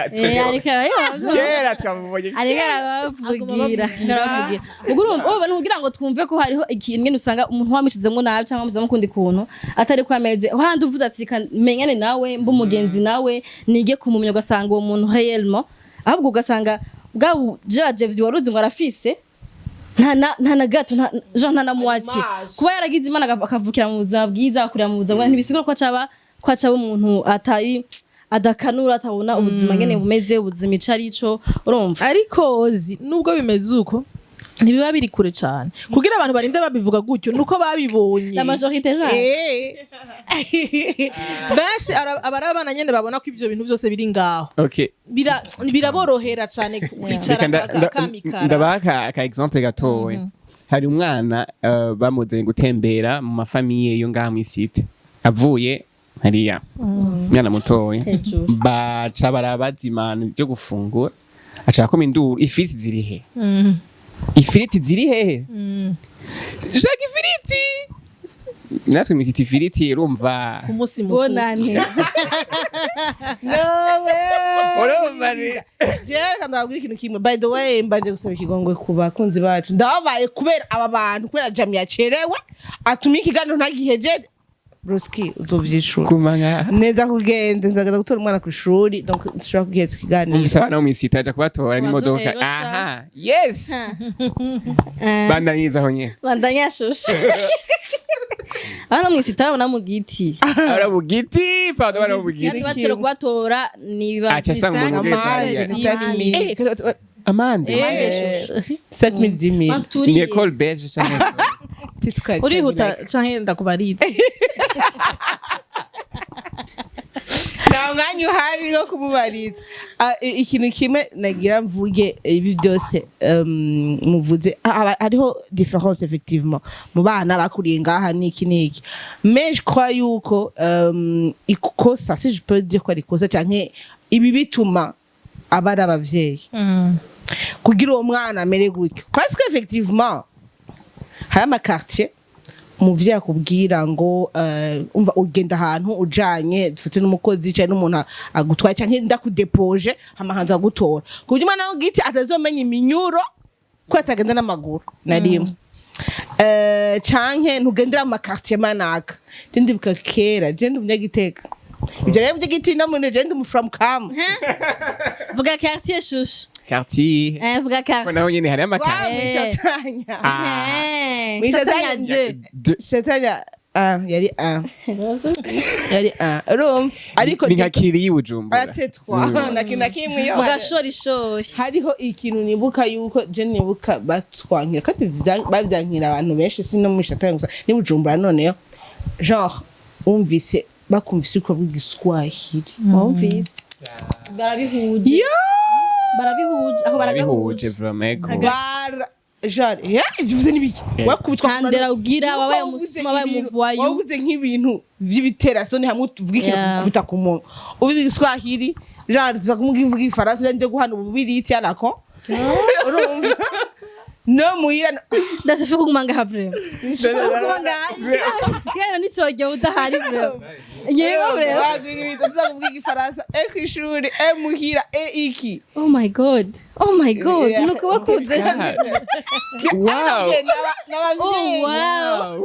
kera twamubonye areka bavugira ubu nugira ngo twumve ko hariho ikintu ngene usanga umuntu wamishizemo nabi cyangwa muzamo kundi kuntu atari kwameze handi uvuze ati menyane nawe mbu mugenzi nawe nige kumumenya ugasanga uwo muntu réellement ahubwo ugasanga bwa jaje vyiwaruzi ngo arafise nta na gato nta na muwati kuba yaragize imana akavukira mu buzima bwiza akurira mu buzima ntibisigura ko acaba umuntu atari adakanura atabona ubuzima ngene bumeze ubuzima icarico urumva ariko ozi nubwo bimeze uko ntibiba biri kure cyane kugira abantu barinde babivuga gutyo nuko babibonye la majorité benshi abarabana nyene babona ko ivyo bintu byose biri ngaho okay biraborohera cyane kwicara akamikara ndabaka aka exemple gatowe hari umwana bamuzanye gutembera mu mafamiye yo ngaha mu isite avuye hariya mwana mutowe baca barabazimana byo gufungura aca ko induru ifiriti ziri he ifiriti ziri hehe shaka ifiriti natwe mw'icite ifiriti urumva ku munsi mukuru bonane urumva ni Jereka ndababwira ikintu kimwe by the way mbanje gusaba ikigongwe ku bakunzi bacu ndababaye kubera aba bantu kubera Jamie yacerewe atuma ikiganiro ntagihejeje Bruski uzovyishura kumanga neza kugenda nzagenda gutora umwana ku ishuri donc nshobora kugeza ikiganiro umusaba nawo mw'icite aja kubatora n'imodoka aha yes bandaniza aho nyene bandanyashusha abana mw'icite abana mu Giti abana mu Giti pardon abana mu Giti bacero kubatora ni acasanga amande 7,000 ni école belge cyane urihuta canke ndakubaritse nta mwanya uhari wo kumubaritsa ikintu kimwe nagira mvuge ibi byose muvuze hariho différence effectivement mu bana bakuriye ngaha niki mais je crois yuko ikosa si je peux dire ko ari ikosa canke ibi bituma abari abavyeyi kugira uwo mwana amere gutyo parce que effectivement hari amakartier umuvyeyi akubwira ngo umva ugenda ahantu ujanye dufite n'umukozi cyane n'umuntu agutwaye cyangwa ndakudepoje hamahanza gutora kuburyo umwana wo Giti atazomenya iminyuro ko atagenda n'amaguru narimwe canke ntugendera mu makartier manaka ndi buka kera je ndi umunyagiteka ibyo rero by'Igiti no mu je ndi mu from Kam vuga quartier shushu quartier vuga quartier naho nyene hari amakartier Shatanya yari urumva ariko ni nka kiri y'Ubujumbura atetwa nakina kimwe yo mugashorishori hariho ikintu nibuka yuko je nibuka batwankira kandi babyankira abantu benshi sino mu Shatanya gusa ni Bujumbura noneyo genre umvise bakumvise uko avuga Igiswahili umvise barabihuje aho baragahuje vraiment genre ivyo nibiki wakubitwa kandera ugira wabaye umusuma wabaye muvuwayo wavuze nk'ibintu vy'ibiterasoni hamwe tuvuga ikintu kubita ku muntu ubizi Igiswahili genre tuza kumuvuga ifaransa byo guhana ububiriti arako urumva no muhira ndashaka kugumanga ha vrema kugumanga kera nicoje udahari vrema yewe vrema bagwira ibintu tuza kuvuga ifaransa kwishuri muhira iki oh my god nuko wakuze Wow. oh wow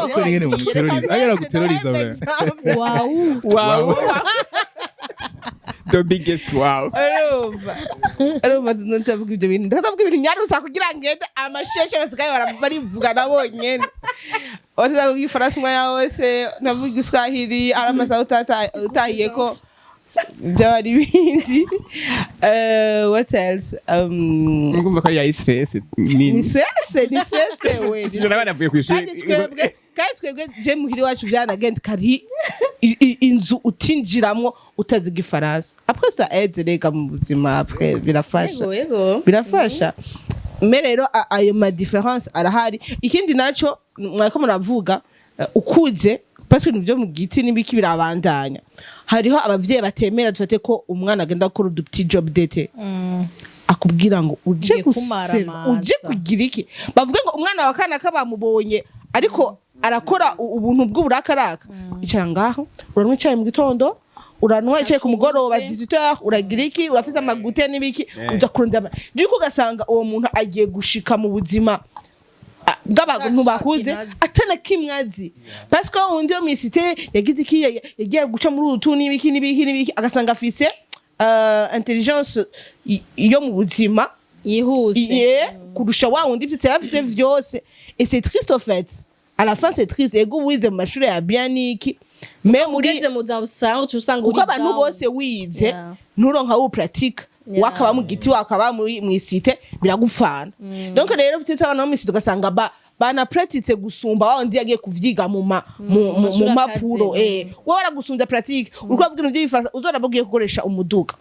uko ni ngene mu terrorize agera guterroriza bra wow The biggest wow. arumva ntavuga ibyo bintu ndavuga ibintu nyarusa kugira ngende amasheshe basigaye barivuga nabonyene wataza kuvuga ifaransa umwanya wose navuga igiswahili ari amasaha utahiye ko byari bindi what else Ngumva ko ari stress ni stress we Sijana bana vuye kwishuri. kandi twebwe je muhiri wacu byanagenda kari inzu utinjiramwo utaziga ifaransa après ça aide rega mu buzima après birafasha mais rero ayo ma différence arahari ikindi naco mwako muravuga ukuze parce que nivyo mu Giti nibiki birabandanya hariho abavyeyi batemera dufate ko umwana agenda gukora udupti job dete akubwira ngo uje gusera uje kugira iki bavuga ngo umwana wa kana kabamubonye ariko arakora ubuntu bw'uburakaraka icara ngaho uranwa icaye mu gitondo uranwa icaye ku mugoroba 18h uragira iki urafise amagute n'ibiki uja kurunda byuko ugasanga uwo muntu agiye gushika mu buzima bw'abantu bakuze atana kimwazi parce que undi yo mw'icite yagize iki yagiye guca muri utu n'ibiki agasanga afise intelligence yo mu buzima yihuse kurusha wa undi byitse afise vyose et c'est triste en fait à la fin c'est triste ego wize mu mashuri ya bien niki mais muri ugeze mu za usanga usanga uri uko abantu bose wize nturonka wo pratique wakaba mu Giti wakaba muri mw'icite biragufana donc rero byitse abantu mu mw'icite ugasanga bana pratique gusumba wa undi yagiye kuvyiga mu mapuro wowe waragusunza pratique uriko avuga ibintu by'ifaransa uzora bagiye gukoresha umuduga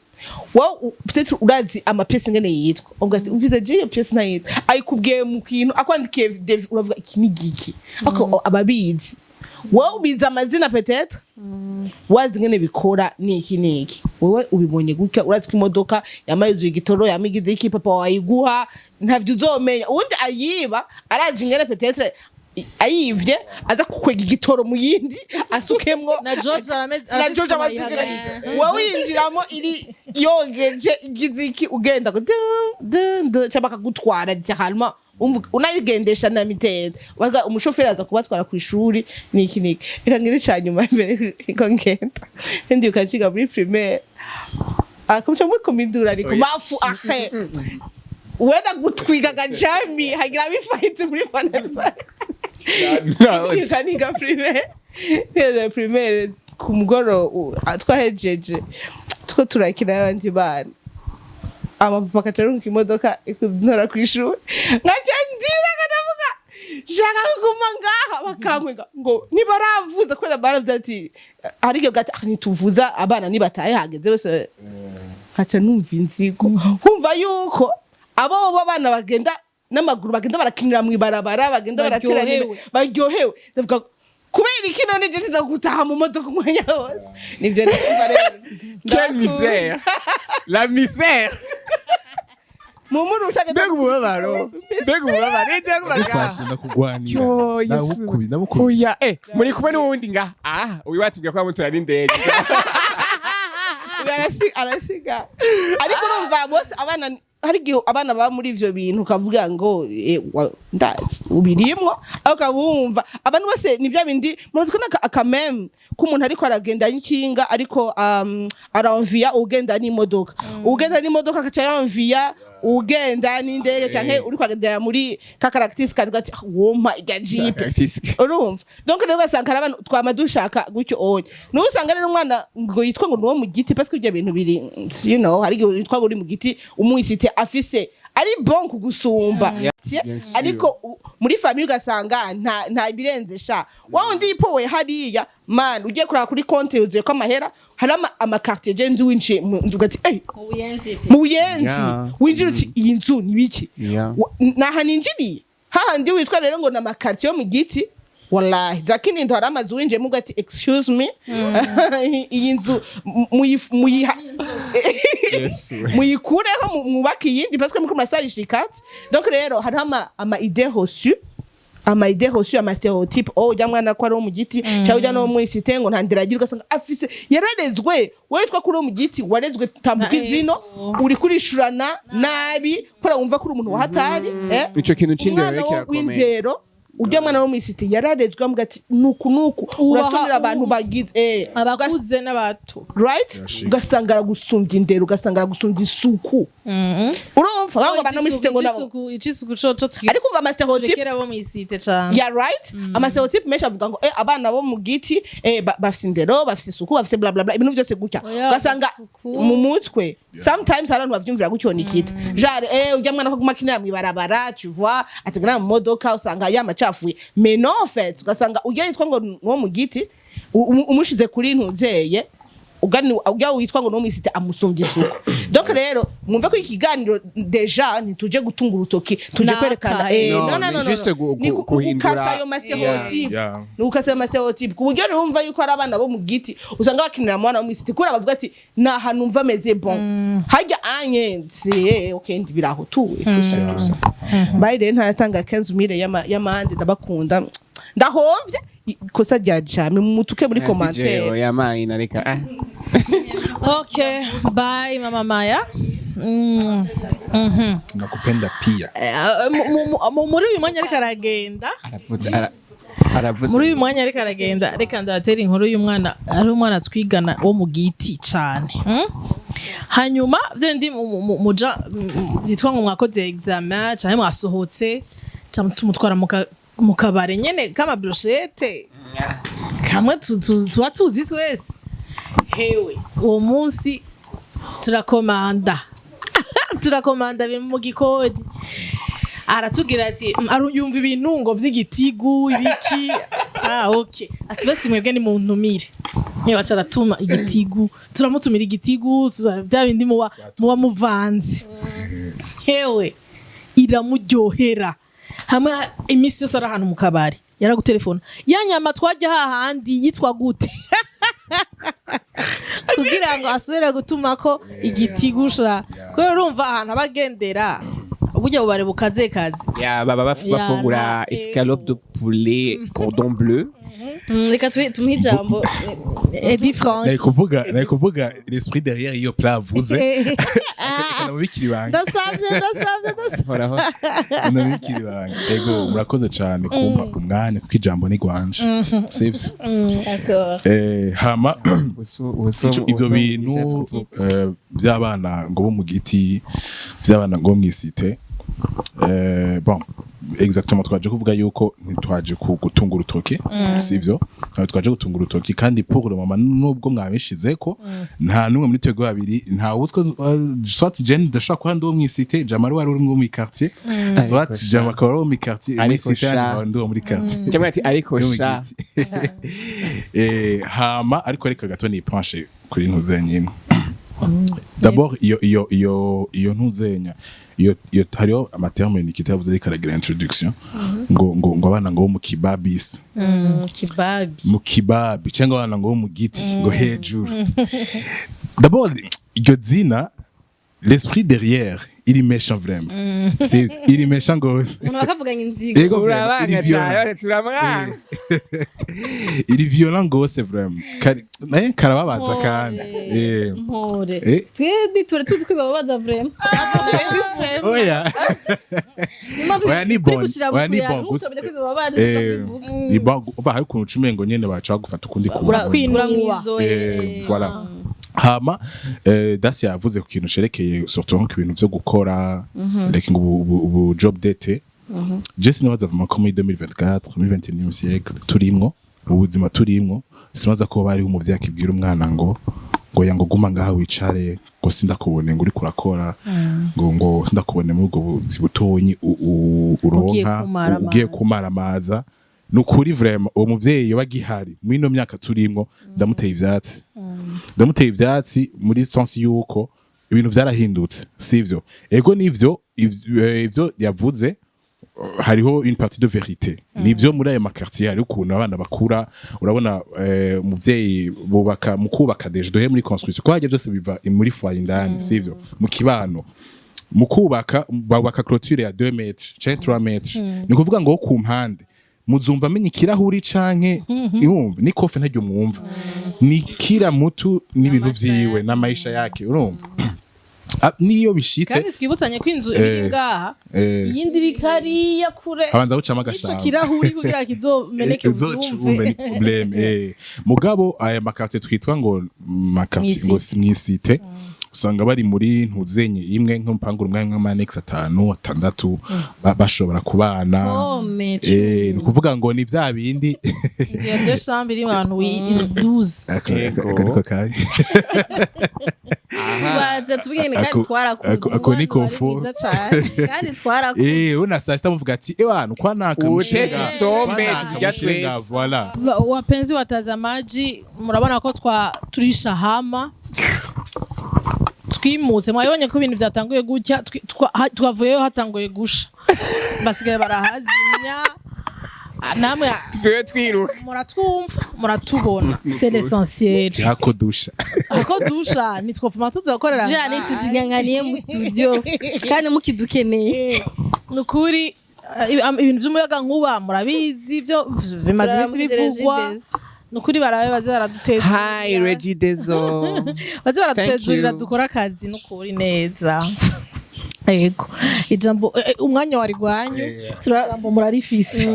wow peut-être urazi ama pièce ngene yitwa ubwo ati umvize je iyo pièce nayitwa ayikubwiye mu kintu akwandikiye uravuga iki ni giki ako ababizi wow biza amazina peut-être wazi ngene bikora niki wowe ubibonye gutya urazi ko imodoka yamayuzuye igitoro yamigize iki papa wayiguha ntavyo uzomenya undi ayiba arazi ngene peut-être ayivye aza kukwega igitoro mu yindi asukemwo na George arameze wowe winjiramo iri yogeje igiziki ugenda ko cyabaka gutwara cyhalma unayigendesha na mitende waga umushoferi aza kubatwara ku ishuri niki reka ngire cyanyuma mbere ko ngenda ndi ukaciga muri primaire akumcha mu komidura ariko mafu ahe wenda gutwiga gajami hagira bifahitse muri final Kaniga primaire ku mugoro twahejeje two turakina abandi bana amapapa katarunga imodoka ikudora ku ishuri ngaje ndira kanavuga shaka kuguma ngaha bakamwega ngo nibaravuza kwera baravye ati ariko gati nituvuza abana nibataye hageze bose haca numva inzigo humva yuko abo bana bagenda n'amaguru bagenda barakinira mu ibarabara bagenda baraterana baryohewe ndavuga kubera iki none je tiza gutaha mu modoka umwanya wose nivyo rero Quelle misère. La misère. Mumuru ushaka Mbega umubabaro. twashe ndakugwanira Yo, Yesu. ndabukubita Oya, muri kumwe n'uwundi nga. Uyu watubwiye ko amutura n'indege. arasiga ariko urumva bose abana hari gihe abana baba muri ivyo bintu ukavuga ngo ndazi ubirimwo ukabumva abantu bose nivyo bindi muraziko akameme k'umuntu ariko aragenda n'ikinga ariko aranvia ugenda n'imodoka akaca yanvia ugenda n'indege canke uri kwagendera muri ka caractère gati wompa ijya jeep urumva donc rero gasanga abantu twama dushaka gutyo onye n'usanga rero umwana ngo yitwa ngo nuwo mu Giti parce que ibyo bintu biri hari yitwa ngo uri mu Giti umw'icite afise ari bon kugusumba ariko muri famille ugasanga nta birenze sha wa undi yipowe hariya man ugiye kuraba kuri konti yuzuye ko amahera hari ama quartier je nzi winjiye ugati mu Buyenzi winjira uti iyi nzu ni biki naha ninjiriye hahandi witwa rero ngo na ma quartier yo mu Giti wallahi za Kinindo hari amazu winjiyemo ugati excuse me iyi nzu muyikureho mwubake iyindi parce que muriko murasarishikati. Donc rero hariho ama idée reçue ama stereotype ujya mwana ko ari wo mu giti cyangwa ujya no mw'icite ngo ntandiragira ugasanga afise yararezwe wowe twa kuri wo mu giti warezwe tambuka izino uri kurishurana nabi kora wumva kuri umuntu wahatari ico kintu c'indero kirakomeye. ujya mwana wo mw'icite yararezwe amuga ati nuku uratumira abantu bagize abakuze n'abato right ugasanga aragusumbya indero ugasanga aragusumbya isuku urumva ngo abantu mw'icite ngo nabo icisuku coco tugira ariko umva stereotype turekera bo mw'icite cyane yeah right stereotype menshi avuga ngo abana bo mu giti bafise indero bafise isuku bafise bla bla bla ibintu byose gutya ugasanga mu mutwe sometimes abantu bavyumvira gutyo nikita genre ujya mwana ko gumakinira mw'ibarabara tu vois ategana mu modoka usanga yamacafuye mais non en fait ugasanga ujya yitwa ngo no mu giti umushize kuri ntuzeye ujya witwa ngo no mw'icite amusumbye isuku. Donc rero mwumva ko ikiganiro deja ntituje gutunga urutoki tuje kwerekana no juste ukasa ayo stereotype ukasa ayo stereotype ku buryo urumva yuko ari abana bo mu giti usanga bakinira mwana wo mw'icite kuri bavuga ati na hantu mva meze bon hajya anyenze okay ndibiraho tuwe tusa bayire ntaratanga 15000 y'amande ndabakunda ndahovye kosa rya jame mutuke muri commentaire ya mayina reka okay bye mama Maya. Nakupenda pia. Muri uyu mwanya ariko aragenda muri uyu mwanya ariko aragenda reka ndabatera inkuru y'umwana ari umwana twigana wo mu giti cyane hanyuma byo ndi muja zitwa ngo mwakoze examen cyane mwasohotse tumutwara mu kabare nyene kama brochette kamwe tuba tuzi twese hewe uwo munsi turakomanda biri mu gikoni aratubwira ati yumva ibintu ngo vy'igitigu ibiki okay ati basi mwebwe ni muntumire niba caratuma igitigu turamutumira igitigu bya bindi muba muvanze hewe iramuryohera hamwe imisi yose ari ahantu mu kabari yaragutelefona ya nyama twajya hahandi yitwa gute kugira ngo asubire gutuma ko igitigusha kubera urumva ahantu abagendera uburyo bubare bukaze baba bafungura escalope de poulet cordon bleu reka tumuhe ijambo Edi Frank nari kuvuga l'esprit derrière iyo plat avuze bikiri banga ndasabye bikiri banga ego murakoze cyane kumpa umwanya kuko ijambo ni gwanje sivyo d'accord hama ibyo bintu by'abana ngo bo mu giti by'abana ngo mw'icite bon exactement twaje kuvuga yuko ntitwaje gutunga urutoki sivyo twaje gutunga urutoki kandi pour le moment nubwo mwabishizeko nta numwe muri twego babiri nta wuzwe soit Jen de chaque ndo mw'icite Jamari wari uri mu quartier soit Jamaka wari mu quartier mw'icite ndo muri quartier cyangwa ati ariko sha hama ariko reka gato ni penche kuri ntuzenyine d'abord iyo ntuzenya iyo hariho amaterme ni kitavuze ariko aragira introduction ngo abana ngo mu kibabis mu kibabi cyangwa abana ngo mu giti ngo hejuru d'abord iyo zina l'esprit derrière il est méchant vraiment il est méchant gose umuntu bakavuganya inzigo urabanga cyane turamwanga il est violent gose vraiment karababaza kandi mpore twedi tuzi ko bababaza vraiment oya ni bon gusa ni bon uba hari kuntu cumengo nyene baca gufata ukundi kwinura mwizo voilà hama dasi yavuze ku kintu cerekeye surtout nko ibintu byo gukora like ubu job date je sinabaza vuma ko muri 2024 2021 siècle turimwo ubuzima turimwo sinabaza ko bari umuvyi akibwira umwana ngo yango guma ngaha wicare ngo sindakubone ngo uri kurakora ngo sindakubone muri ubwo buzi butonyi uronka ugiye kumaramaza nukuri vraiment uwo muvyeyi bagihari muri no myaka turimwo ndamuteye ivyatsi muri sens yuko ibintu byarahindutse sivyo ego nivyo ivyo yavuze hariho une partie de vérité nivyo muri ayo makartier hari ukuntu abana bakura urabona umuvyeyi bubaka mu kubaka deje dohe muri construction ko haje byose biva muri foyer indani sivyo mu kibano mu kubaka babaka clôture ya 2 metres canke 3 metres ni kuvuga ngo ku mpande muzumva menye kirahuri canke yumva ni kofe ntajye umwumva ni kira mutu n'ibintu vyiwe na maisha yake urumva niyo bishitse kandi twibutsanye ko inzu iri ngaha iyindi iri kariya kure abanza gucama gasamba ico kirahuri kugira kizomeneke uzumve problème mugabo aya makarte twitwa ngo makarte ngo mw'icite usanga bari muri ntuzenye imwe nk'umpangu rumwe nk'amanex 5 6 bashobora kubana ni kuvuga ngo ni vya bindi inzu ya 200 iri abantu 12 kai baza tubwene kandi twarakuze ako ni kofo kandi twarakuze una sasa muvuga ati ewana kwa naka mushinga sombe tujya voilà wapenzi watazamaji murabona ko turisha hama twimutse mwabonye ko ibintu byatanguye gutya twavuyeyo hatanguye gusha basigaye barahazimya namwe twe twiruka muratwumva muratubona c'est l'essentiel ako dusha nitwofuma tuzakorera jani tujiganganiye mu studio kandi mukidukeneye nukuri ibintu by'umuyaga nkuba murabizi byo bimaze imisi bivugwa nukuri barabe baze baraduteza hi Reggie Dezo baze baraduteza dukora akazi nukuri neza yego ijambo umwanya wari gwanyu turambo murarifise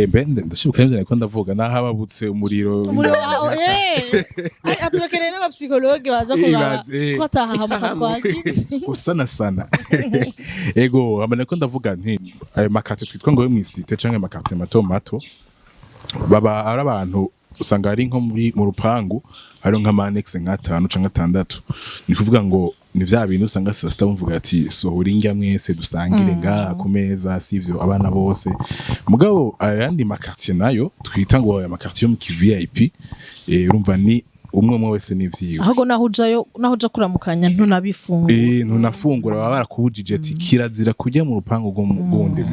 bende ndashibuka nje ko ndavuga naho ababutse umuriro aturekereye n'abapsikologe baza kuraba ko atahahamuka twagize sana ego amane ko ndavuga nti ayo makarte twitwa ngo mw'icite canke makarte mato baba ari abantu usanga ari nko mu rupangu hari nk'amanex 5 canke 6 ni kuvuga ngo ni vya bintu usanga sasta mvuga ati sohora injya mwese dusangire ngaha ku meza sivyo abana bose mugabo ayandi makartier nayo twita ngo aya makartier mu VIP urumva ni umwe wese n'ivyiwe ahubwo naho uja kuramukanya ntunabifungura ntunafungura baba barakubujije ati kirazira kujya mu rupangu rwo mugundi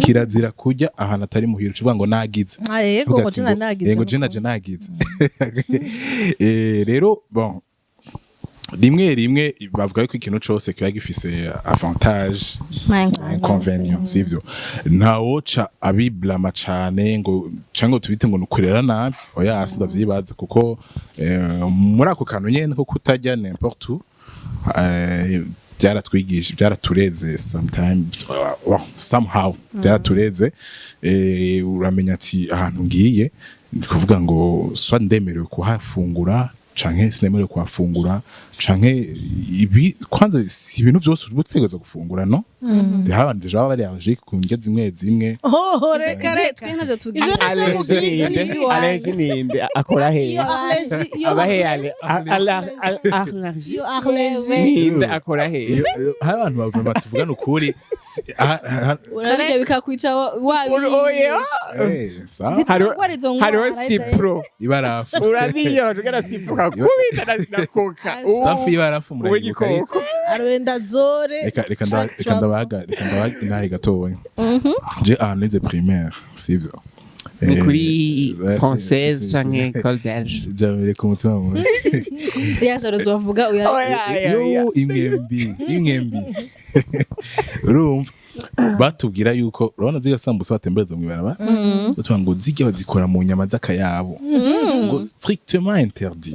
kirazira kujya ahantu atari muhira uvuga ngo nagize yego ngo jina nagize yego jina nagize rero bon rimwe bavuga ko ikintu cyose kiba gifise avantage inconvénient sivyo ntawoca abiblama cane ngo cango tubite ngo nukurera nabi oya asinda vyibaza kuko muri ako kantu nyene ko kutajya n'importe où byaratwigisha byaratureze somehow byaratureze uramenya ati ahantu ngiye kuvuga ngo swa ndemerewe kuhafungura canke sinemerewe kuhafungura canke ibi kwanza si ibintu byose ubutegeza gufungura no habanje baba bari allergique ku ndya zimwe reka ntabyo tugira allergie ninde akora he abahe allergie ninde akora he abantu bavuma tuvugana ukuri urarya bikakwica oya hariho cipro ibarafu urabiyo tugera cipro kakubita na koka safi ibarafu murayiko arwenda zore reka ndabaga inahe gatoya je ahantu primaire sivyo ni kuri française canke école belge jamere ku mutima mwe yasharo zovuga yo imwembi urumva batubwira yuko urabona ziga sambusa batembereza mu ibaraba batubwira ngo zige bazikora mu nyama z'akayabo ngo strictement interdit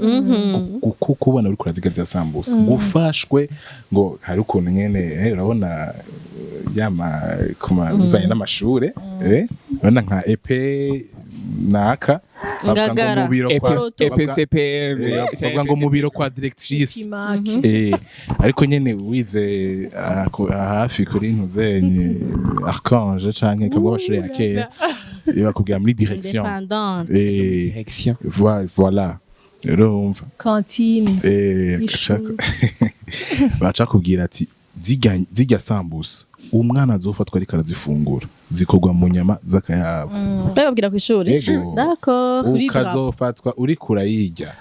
kuko kubona uri kuraziga za sambusa gufashwe ngo hari ukuntu nyene urabona yama kuma bivanye n'amashure urabona nka EP naka ngagara EPCPM bavuga ngo mu biro kwa directrice ariko nyene wize hafi kuri ntuzenye archange canke kamwe amashure ya kera bakubwira muri direction voilà urumva cantine baca kubwira ati zirya sambusa umwana azofatwa ariko arazifungura zikorwa mu nyama z'akayabo bababwira ku ishuri d'accord ukazofatwa uri kurayirya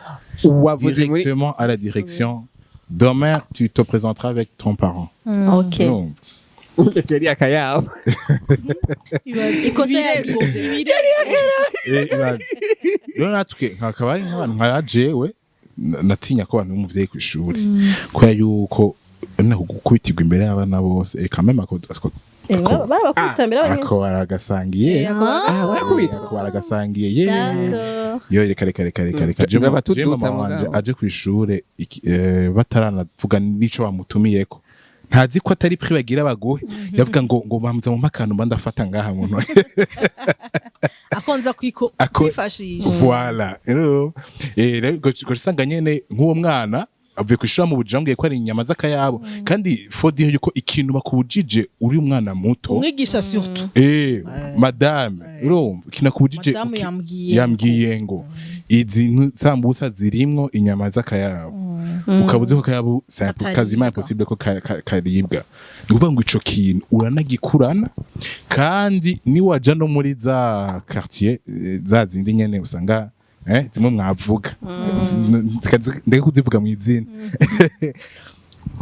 directement à la direction demain tu te présenteras avec ton parent OK Udeteri akayabo. ikosa yagize ibaze rero natwe nkakaba ari nk'abantu nka jewe natinya ko abantu b'umuvyeyi ku ishuri kubera yuko kubitirwa imbere y'abana bose eka mema ko barabakubita mbere y'abanyeshuri ako baragasangiye ako baragasangiye yo reka je mama wanje aje ku ishure bataranavuga n'ico bamutumiyeko ntazi ko atari pri bagira baguhe yavuga ngo bamuza mu makano mba ndafata ngaha muntu akonza kwifashisha voilà rero gusanga nyene nk'uwo mwana avuye kwishura mu bujambwe ko ari inyama z'akayabo kandi fodi yuko ikintu bakubujije uri umwana muto umwigisha surtout madame urumva kinakubujije yambwiye ngo izi nsambusa zirimwo inyama z'akayabo ukabuze ko kayabo kazima impossible ko karibwa nukuvuga ngo ico kintu uranagikurana kandi ni waja no muri za quartier za zindi nyene usanga zimwe mwavuga ndeke kuzivuga mu izina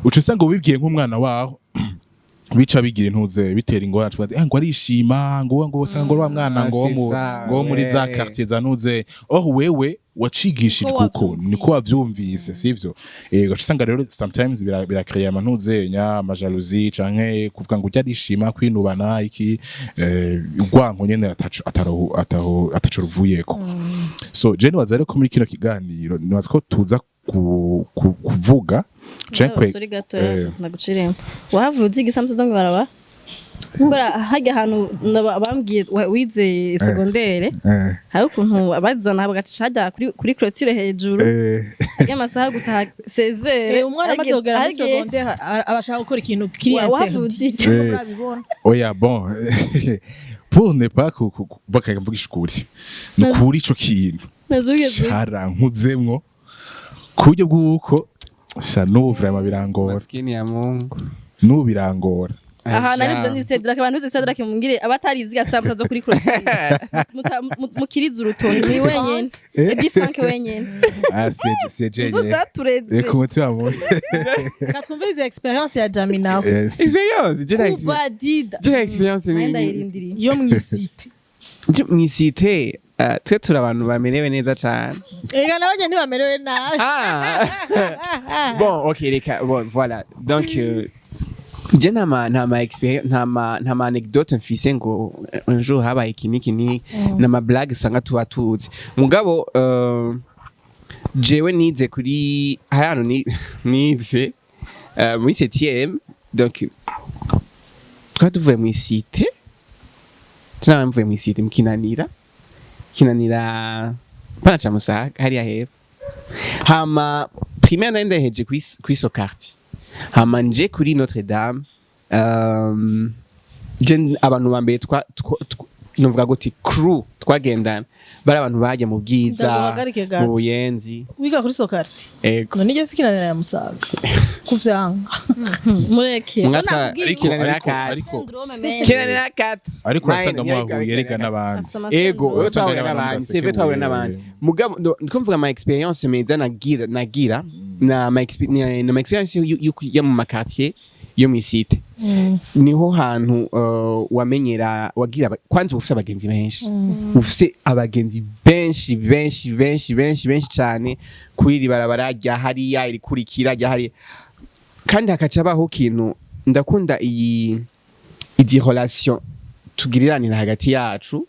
uco usanga ubibwiye nk'umwana waho bica bigira intuze bitera ingorane tuvuga ngo arishima ngo usanga wa mwana ngo muri za quartier zanuze wewe wacigishijwe uko niko wavyumvise sivyo usanga rero sometimes birakreya amantuze amajalousie canke kuvuga ngo ujya arishima kwinubana iki urwanko nyene ataco ruvuyeko so je nibaza rero ko muri kino kiganiro nibaza ko tuza kuvuga sorry gato naguciremo wavuze igisamutse zo ngibaraba mbara hajya ahantu bambwiye wize segondere hari ukuntu abazana bagacisha hajya kuri clôture hejuru y'amasaha gutaha sezere umwana amaze kugera muri segondere abashaka gukora ikintu kiriya urabibona oya bon pour ne pas bakavuga ishukuri nukuri ico kintu carankuzemwo kuburyo bw'uko n'ubu vraiment birangora maskini ya Mungu n'ubu birangora aha narivyo nisedra abantu bizesedra kimungire abatarizi gasambuza zo kuri clôture mukiriza urutondo ni wenyene Edi Frank wenyene seje tuzatureze ku mutima mu katwumviriza experience ya Jamina experience je experience ni yo mw'icite twe turi abantu bamerewe neza cyane ega nabanye ntibamerewe nabi bon ok reka bon voilà donc je ntama experience ntama anecdote mfise ngo un jour habaye iki n'ama blague usanga tuba tuzi mugabo jewe nize kuri hano nize muri 7e donc twari tuvuye mw'icite tunamvuye mw'icite mukinanira pana cha Musaga hariya hepfo hama primaire nari ndaheje kuri so quartier hama nje kuri Notre Dame je abantu bambere novuga goti crew twagendana bari abantu baje mu bwiza mu buyenzi wiga kuri so quartier ego none nigeze kinanira ya Musaga kuvyanga mureke kinanira kat ariko urasanga mwahuye rega n'abandi ego twahura n'abandi seve twahura n'abandi mugabo ndiko mvuga ma experience meza nagira na ma experience yo mu makartier yo mw'icite niho hantu wamenyera wagira kwanza ufise abagenzi benshi ufise abagenzi benshi cyane kuri barabara rya hariya irikurikira rya hariya kandi hakaca baho kintu ndakunda iyi relation tugiriranira hagati yacu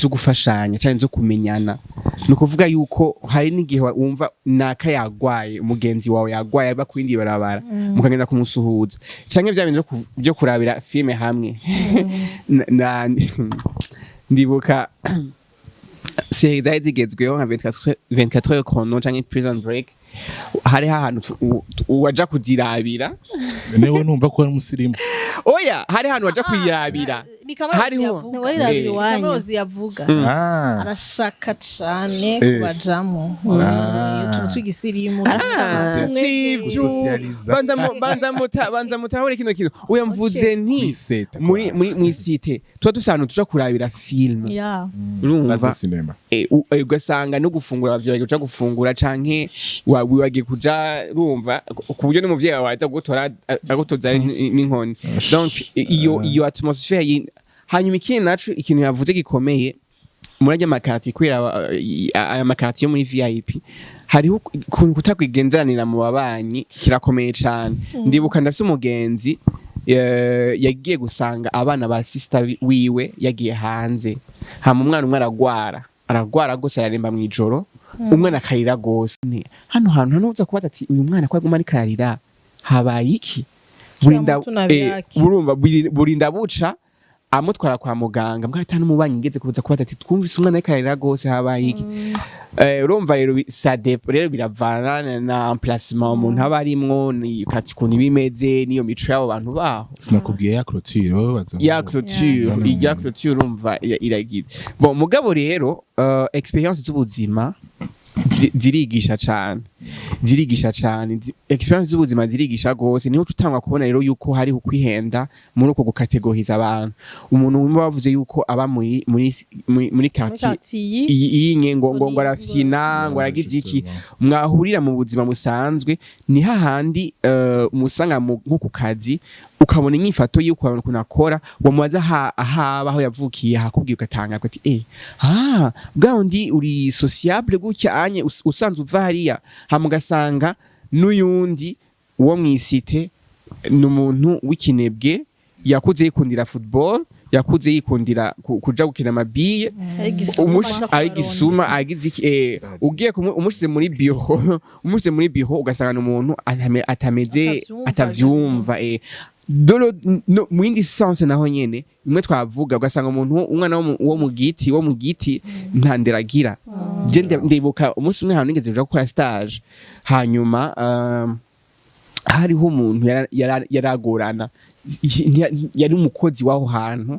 zo gufashanya cyane zo kumenyana no kuvuga yuko hari n'igihe wumva naka yagwaye umugenzi wawe yagwaye bakwindi barabara mukagenda kumusuhuza canke bya bintu byo kurabira filme hamwe ndibuka série zigezweho nka 24 heures chrono canke prison break hari ahantu waja kuzirabira newe numva ko ari umusirimu oya hari ahantu waja kuyirabira ni Kameozi hariho yavuga. Ntiwayirabira iwanyu. Kameozi yavuga Ah. arashaka cane kubajamo utuntu tw'igisirimu Gusocializa. banza mutahure kino kintu uya mvuze nti Mw'icite. mw'icite tuba dusana tuja kurabira film ya urumva Cinema. ugasanga no gufungura abavyeyi uja gufungura canke wibagiye kuja urumva ku buryo n'umuvyeyi wawe aza gutora agutoza n'inkoni donc iyo atmosphere hanyuma ikindi naco ikintu yavuze gikomeye muri ajya makati kwera aya makati yo muri VIP hariho kutakwigenderanira mu babanyi kirakomeye cyane ndibuka ndafite umugenzi yagiye gusanga abana ba sister wiwe yagiye hanze hama umwana umwe aragwara gose araremba mu ijoro umwana akarira gose hano hantu hanuza kuba ati uyu mwana kwa guma ari karira habaye iki burinda buca amutwara kwa muganga mbwa atanu mubanyi ngeze kuza kuba ati twumvise umwana akarira gose habaye iki urumva rero rero biravana na emplacement umuntu aba arimwo ni kati kuntu bimeze niyo mico y'abo bantu baho Sinakubwiye ya clôture ya clôture urumva iragira bon mugabo rero experience z'ubuzima zirigisha cyane experience z'ubuzima zirigisha gose niho tutangwa kubona rero yuko hari ukwihenda muri uko gukategoriza abantu umuntu wimba bavuze yuko aba muri quartier iyi ngo arafyina ngo aragize iki mwahurira mu buzima musanzwe ni hahandi musanga nko ku kazi ukabona inyifato yuko abantu kunakora wamubaza aho yavukiye hakubwiye ugatanga ati bwa ndi uri sociable gutya anye usanzwe uva hariya hamugasanga n'uyundi wo mw'icite n'umuntu w'ikinebwe yakuze yikundira football yakuze yikundira kuja gukina amabiye ari gisuma agize iki ugiye umushize muri biho ugasanga n'umuntu atameze atavyumva mu yindi sense naho nyene imwe twavuga ugasanga umuntu umwana wo mu giti ntanderagira je ndibuka umunsi umwe hantu nigeze gukora stage hanyuma hariho umuntu yaragorana yari umukozi w'aho hantu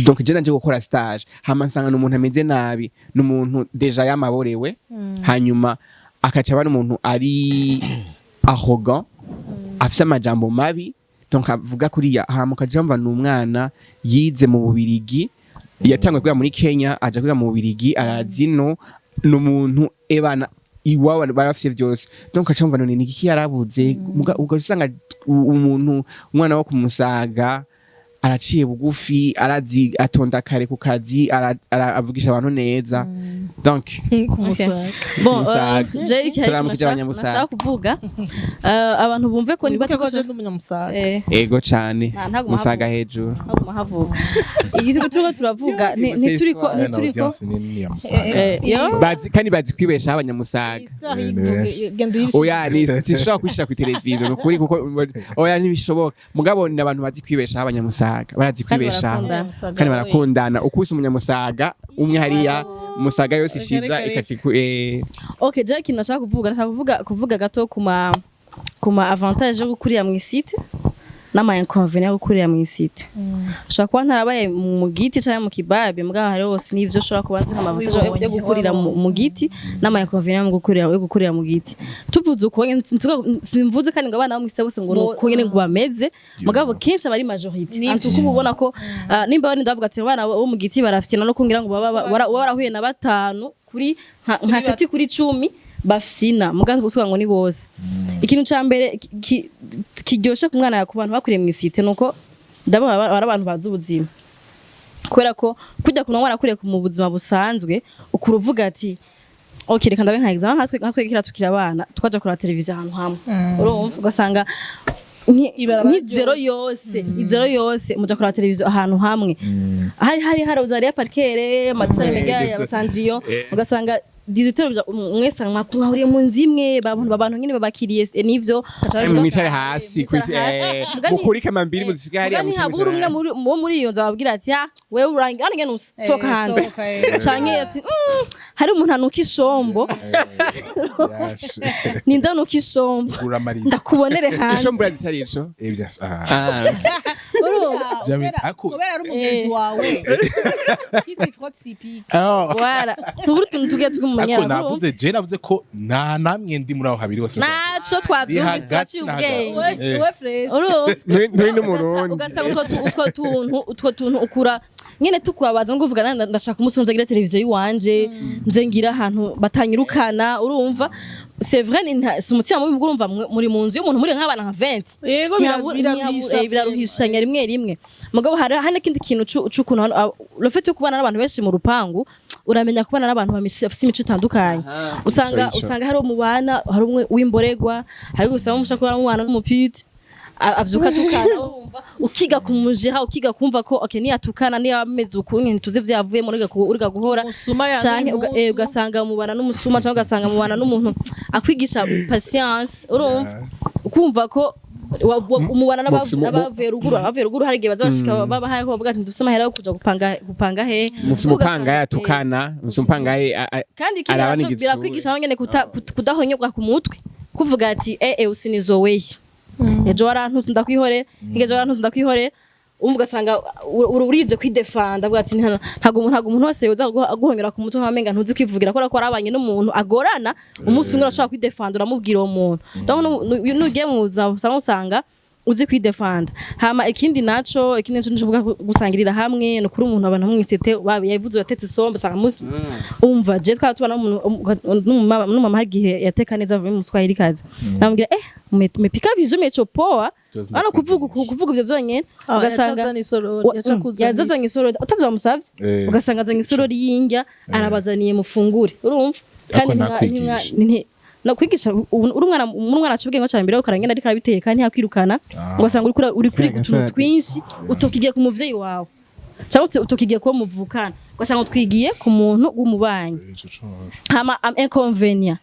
donc je nanje gukora stage hama nsanga n'umuntu ameze nabi n'umuntu deja yamaborewe hanyuma akaca bari umuntu ari arrogant afise amajambo mabi donc avuga kuriya hamuka jamva n'umwana yize mu Bubirigi yatangwe kwiga muri Kenya aja kwiga mu Bubirigi arazino n'umuntu ebana iwawe barafite byose donc acamva none niki yarabuze ugasanga umuntu umwana wo kumusaga araciye bugufi arazi atonda kare ku kazi aravugisha abantu neza donc bon nashaka kuvuga abantu bumve ko niba tukoje n'umunyamusaga ego cyane musaga hejuru igiti turiko turavuga ntituriko kandi bazi kwibesha abanyamusaga oya nishobora kwishira ku televiziyo nukuri kuko oya ntibishoboka mugabo ni abantu bazi kwibesha abanyamusaga barazi kwibesha kandi barakundana ukubise umunyamusaga umwe hariya musaga yose ishiza ikaciku okay Jack nashaka kuvuga gato kuma avantage yo gukurira mw'icite n'ama inconvénients yo gukurira mw'icite ushobora kuba ntarabaye mu giti cyangwa mu kibabe mugabo hari hose n'ivyo ushobora kubanza nk'amavantage yo gukurira mu giti n'ama inconvénients yo gukurira mu giti tuvuze uko simvuze kandi ngo abana bamwise bose ngo nuko nyene ngo bameze mugabo kenshi abari majorité antuko ubona ko nimba bari ndavuga ati abana bo mu giti barafite no kungira ngo warahuye na batanu kuri nka seti kuri 10 bafisina muganze gusuka ngo ni bose ikintu ca mbere kiryoshe ku mwana yakubantu bakuriye mw'icite nuko ndabona ari abantu bazi ubuzima kubera ko kujya kuno mwana akuriye mu buzima busanzwe ukuruvuga ati okay reka ndabe nka example nkatwe kira tukira abana twaje kuri televiziyo ahantu hamwe urumva ugasanga izero yose muja kuri televiziyo ahantu hamwe hari uzariya parkere amadisare mega ya Sandriyo ugasanga 18 mwese mwahuriye mu nzimwe abantu nyine babakiriye nivyo mwicare hasi mukuri kama mbiri muzisiga hariya mu cyumba umwe muri iyo nzababwira ati wewe urangana ngene usoka hanze canke ati hari umuntu anuka ishombo ninda nuka ishombo ndakubonere hanze ishombo yaditari ico kubera ari umugenzi wawe kisi frotte sipiki wala ntubura utuntu tugiye tw'umumenyera ariko navuze je navuze ko nta namwe ndi muri aho habiri bose naco twavyumvise twaciye ubwenge we fresh nturi n'umurundi ugasanga utwo tuntu ukura nyene tukubabaza ngo uvuga ndashaka umusonza gira televiziyo yiwanje nze ngira ahantu batanyirukana urumva c'est vrai si umutima mubi urumva muri mu nzu y'umuntu muri nk'abana nka 20 yego biraruhishanya rimwe rimwe mugabo hari n'ikindi kintu c'ukuntu le fait yo kubana n'abantu benshi mu rupangu uramenya kubana n'abantu bafite imico itandukanye usanga hari umubana hari umwe w'imboregwa hari gusanga umushaka kubana n'umupiti avyuka tukana wumva ukiga kumujeha ukiga kumva ko okay ni atukana ni ameze ukunye ntituze vyavuye muri uriga guhora canke ugasanga mubana n'umusuma canke ugasanga mubana n'umuntu akwigisha patience urumva ukumva ko umubana n'abavuye ruguru hari igihe bazashika baba hariho bavuga ati ndufise amahera yo kuja gupanga he mupanga yatukana mupanga kandi kiriya birakwigisha naho nyene kudahonyobwa ku mutwe kuvuga ati usinizoweye ejo warantutse ndakwihorera ejo warantutse ndakwihorera ugasanga urize kwidefanda avuga ati ntago umuntu wese yoza aguhonyora ku mutwe nkamenga ntuzi kwivugira ko arabanye n'umuntu agorana umunsi umwe urashobora kwidefanda uramubwira uwo muntu donc nugiye mu buzima usanga uzi kwidefanda hama ikindi naco ncuvuga gusangirira hamwe no kuri umuntu abantu mw'icite yavuze yatetse sombe usanga musi umva je twatubana n'umama hari gihe yateka neza avuye mu Swahili kazi namubwira mepika vizuri poa ano kuvuga ivyo vyonyene ugasanga yazazanye isorori utavyo musavye ugasanga azanye isorori y'indya arabazaniye mufungure urumva kandi no kwigisha umwana acubwenge cyane mbere ukarangena ariko arabiteye kandi hakwirukana ugasanga uri kuri gutuntu twinshi utokigiye ku muvyeyi wawe cyangwa utokigiye ko muvukana ugasanga twigiye ku muntu w'umubanyi hama inconvenient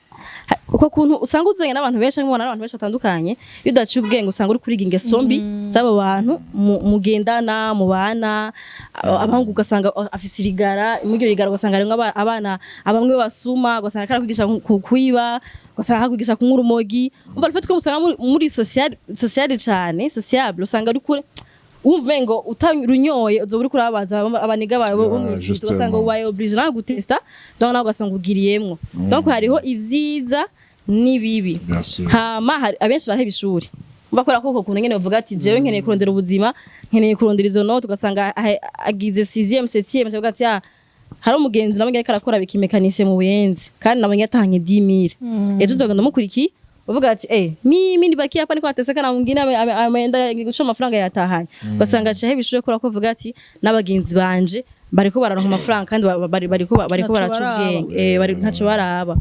uko kuntu usanga uzanye n'abantu benshi n'abana n'abantu benshi batandukanye iyo udaciye ubwenge usanga uri kuriga ingeso mbi z'abo bantu mugendana mubana abahungu ugasanga afise irigara mugyo rigara ugasanga ari abana abamwe basuma ugasanga karakwigisha kwiba ugasanga hakwigisha kunyura umogi umva rufite ko musanga muri social cyane sociable usanga ari kure umve ngo utanyurunyoye uzo buri kurabaza abaniga bawe bo mw'icite ugasanga ubaye oblige na gutesta donc nawe ugasanga ugiriyemwo donc hariho ivyiza nibibi hama abenshi baraheba ishuri bakora koko kuntu nyene bavuga ati jewe nkeneye kurondera ubuzima nkeneye kurondera izo note ugasanga agize 6e 7e bavuga ati hari umugenzi nabonye ariko arakora bikimekanise mu buyenzi kandi nabonye atahanye 10000 ejo ndoga ndamukurikiye uvuga ati mimi nibaki hapa niko ateseka na mwingine ameenda guca amafaranga yatahanye ugasanga acha hebishure kora ko vuga ati n'abagenzi banje bariko bararonka amafaranga kandi bariko baraca ubwenge bari ntaco baraba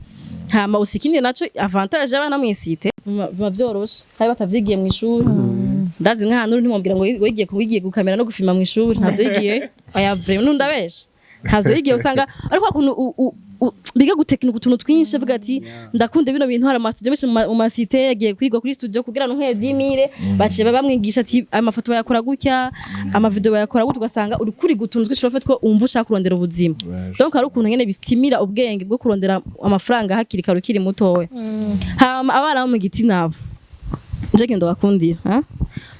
hama usikindi naco avantage y'abana mw'icite biba vyoroshe kandi batavyigiye mu ishuri ndazi nk'ahantu ntimubwira ngo wigiye gukamera no gufima mu ishuri ntavyo yigiye oya vraiment nundabeshe ntavyo yigiye usanga ariko kuntu biga gutekinika utuntu twinshi avuga ati ndakunda bino bintu hari amastudio menshi mu masite yagiye kwiga kuri studio kugira ngo 10,000 baciye bamwigisha ati amafoto bayakora gutya amavideo bayakora gutya ugasanga uri kuri gutuntu twinshi urafite ko umva ushaka kurondera ubuzima donc hari ukuntu nyene bistimira ubwenge bwo kurondera amafaranga hakiri karukiri mutowe abana mu Giti nabo nje gendo bakundira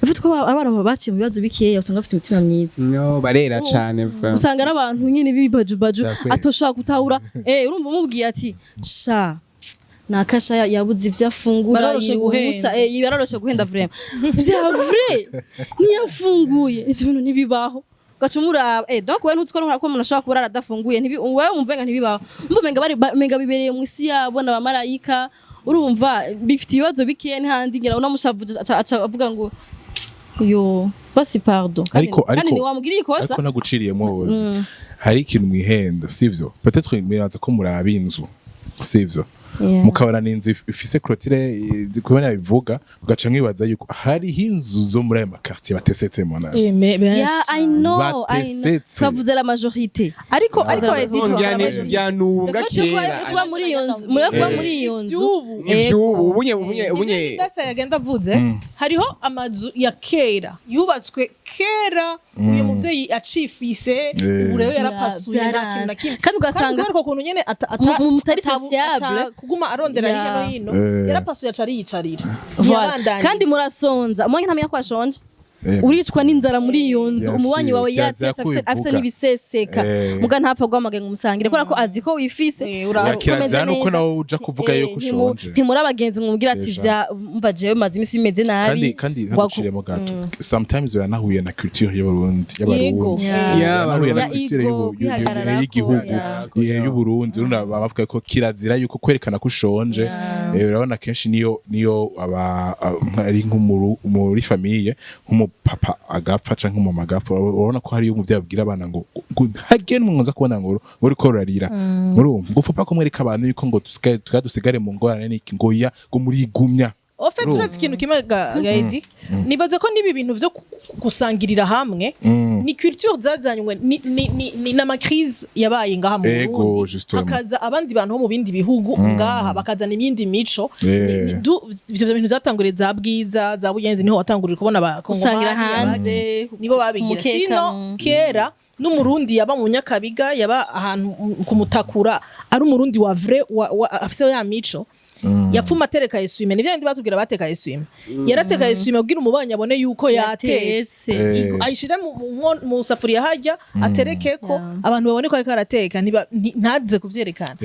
ufite ko abana baciye mu bibazo bikeya usanga bafite imitima myiza no barera cyane usanga n'abantu nyine bibajubaju atoshaka gutahura urumva umubwiye ati sha nakasha yabuze ivyo afungura yararoshe guhenda vraiment vya vrai niyafunguye ibintu ntibibaho gacumura donc we ntutwara ko umuntu ashaka kurara adafunguye wewe umvenga ntibibaho umvenga bibereye mu isi yabo n'abamarayika urumva bifite ibibazo bikeya ntihandi ngira unamushavuze aca avuga ngo yo basi pardon kandi ni wamugiriye ikosa ariko naguciriyemo woze hari ikintu mwihenda sivyo peut-être mwiranza ko muraba inzu sivyo mukabona n'inzu ifise clôture kubona bivuga ugaca mwibaza yuko hari inzu zo muri ayo makartier batesetsemo na I know kavuze la majorité ariko byanunga kera kuba muri iyo nzu ubunye ndasa yagenda avuze hariho amazu ya kera yubatswe kera uyu muvyeyi acifise uburewe yarapasuye nta kintu na kimwe kandi ugasanga ariko kuntu nyene mutari sociable kuguma arondera hirya no hino yarapasuye acari yicarira kandi murasonza umwanya ntamenya ko ashonje uricwa n'inzara muri iyo nzu Bien umubanyi sûr, wawe kirazira yatetse ko afise ubivuga. n'ibiseseka muga ntapfa guhamagaye ngo umusangire kubera ko azi ko wifise kirazira nuko nawe uja kuvuga yuko ushonje ntimuri abagenzi ngo mubwire ati vya mva jewe maze imisi bimeze nabi kandi ntaguciremo gato sometimes uranahuye na culture y'abarundi uranahuye na culture y'igihugu y'uburundi urumva bavuga ko kirazira yuko kwerekana ko ushonje urabona kenshi niyo ari muri famille nk'umupapa agapfa canke nk'umama agapfa urabona ko hari umuvyeyi abwira abana ngo hagene mwanza kubona ngo uri korarira urumva ngo upfa ko mwereka abantu yuko ngo dusigare mu ngorane n'iki ngo ya ngo murigumya Ofete turatse ikintu kimwe gaidi nibaze ko nibi bintu vyo gusangirira hamwe ni culture zazanywe ni nama crise yabaye ngaha mu Burundi hakaza abandi bantu bo mu bindi bihugu ngaha bakazana imyindi mico ivyo bintu zatanguriye za bwiza za buyenzi niho watangurira kubona abakongomanira hanze nibo babigira sino kera n'umurundi yaba mu Nyakabiga yaba ahantu kumutakura ari umurundi wa vrai afise ya mico yapfuma atereka eswime nivyo ndi batubwira bateka eswime yarateka eswime kugira umubanyi abone yuko yatetse ayishire mu safuriya hajya aterekeko abantu babone ko ariko arateka ntaze kuvyerekana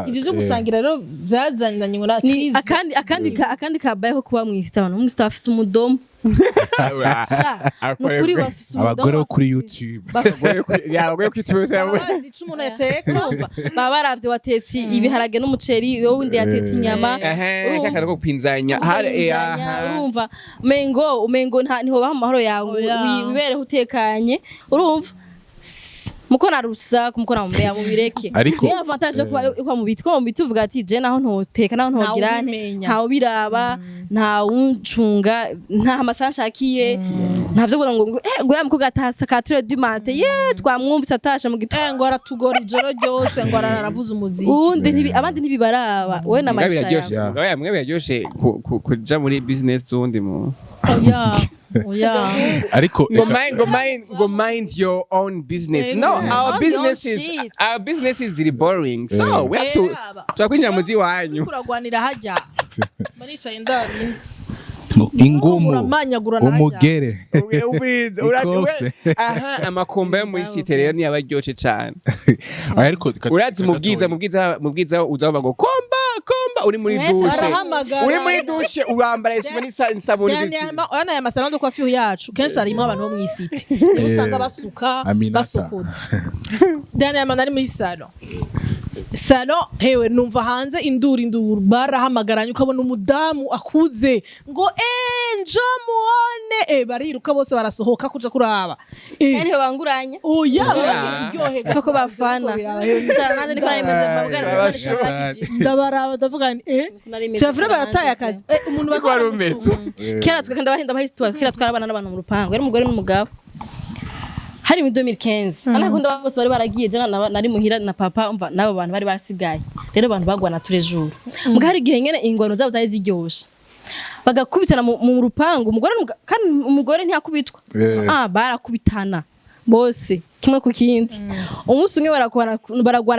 ivyo vyo gusangira rero byazanyanye ngo na crise akandi kabayeho kuba mw'isita abantu mw'isita bafise umudomo abagore bo kuri YouTube abagore kuri YouTube bazi ico umuntu yateka baba baravye watetse ibiharage n'umuceri wowe undi yatetse inyama kakara ko pinzanya urumva umengo ntiho baha amahoro yawe wibereho utekanye urumva muko narusa muko namumbea mubireke ariko ya avantage kwa mubitwa uvuga ati je naho ntoteka naho ntogirane ntawo biraba nta uncunga nta masanshakiye ntavyo kugira ngo goya muko gatasa 4 du matin twamwumvise atasha mu gitondo ngo aratugora ijoro ryose ngo araravuza umuziki undi abandi ntibibaraba we na mashaya mwe byaryoshe kuja muri business zundi mu ariko go mind your own business. No, our business is really boring. So we have to twakwinjira muzi wanyu. Kuragwanira hajya. Marisha indani. Ingumu umugere amakombe yo muri site rero ni abaryoce cyane ariko urazi mubwiza uzaba ngo komba uri muri dushe urambara isabuni ana ya masalon de coiffure yacu kenshi harimo abantu bo muri site usanga basuka basukuza dana ya manari muri salon hewe numva hanze induru barahamagaranye ukabona umudamu akuze ngo njo muone bariruka bose barasohoka kuja kuraba kandi banguranya baryohega soko bafana cyane niko narimeze mabwara ndabaraba ndavuga cyavure barataye akazi umuntu bakorumetse kera twe kandi abahenda bahistoire kera twarabana n'abantu mu rupango ari umugore n'umugabo hari mu 2015 anakunda bose bari baragiye jana nari muhira na papa umva nabo bantu bari basigaye rero abantu bagwana turejuru mugari gihe ngene ingwano zabo zari ziryoshe bagakubitana mu rupango umugore ntiyakubitwa barakubitana bose kimwe ku kindi umunsi umwe baragwana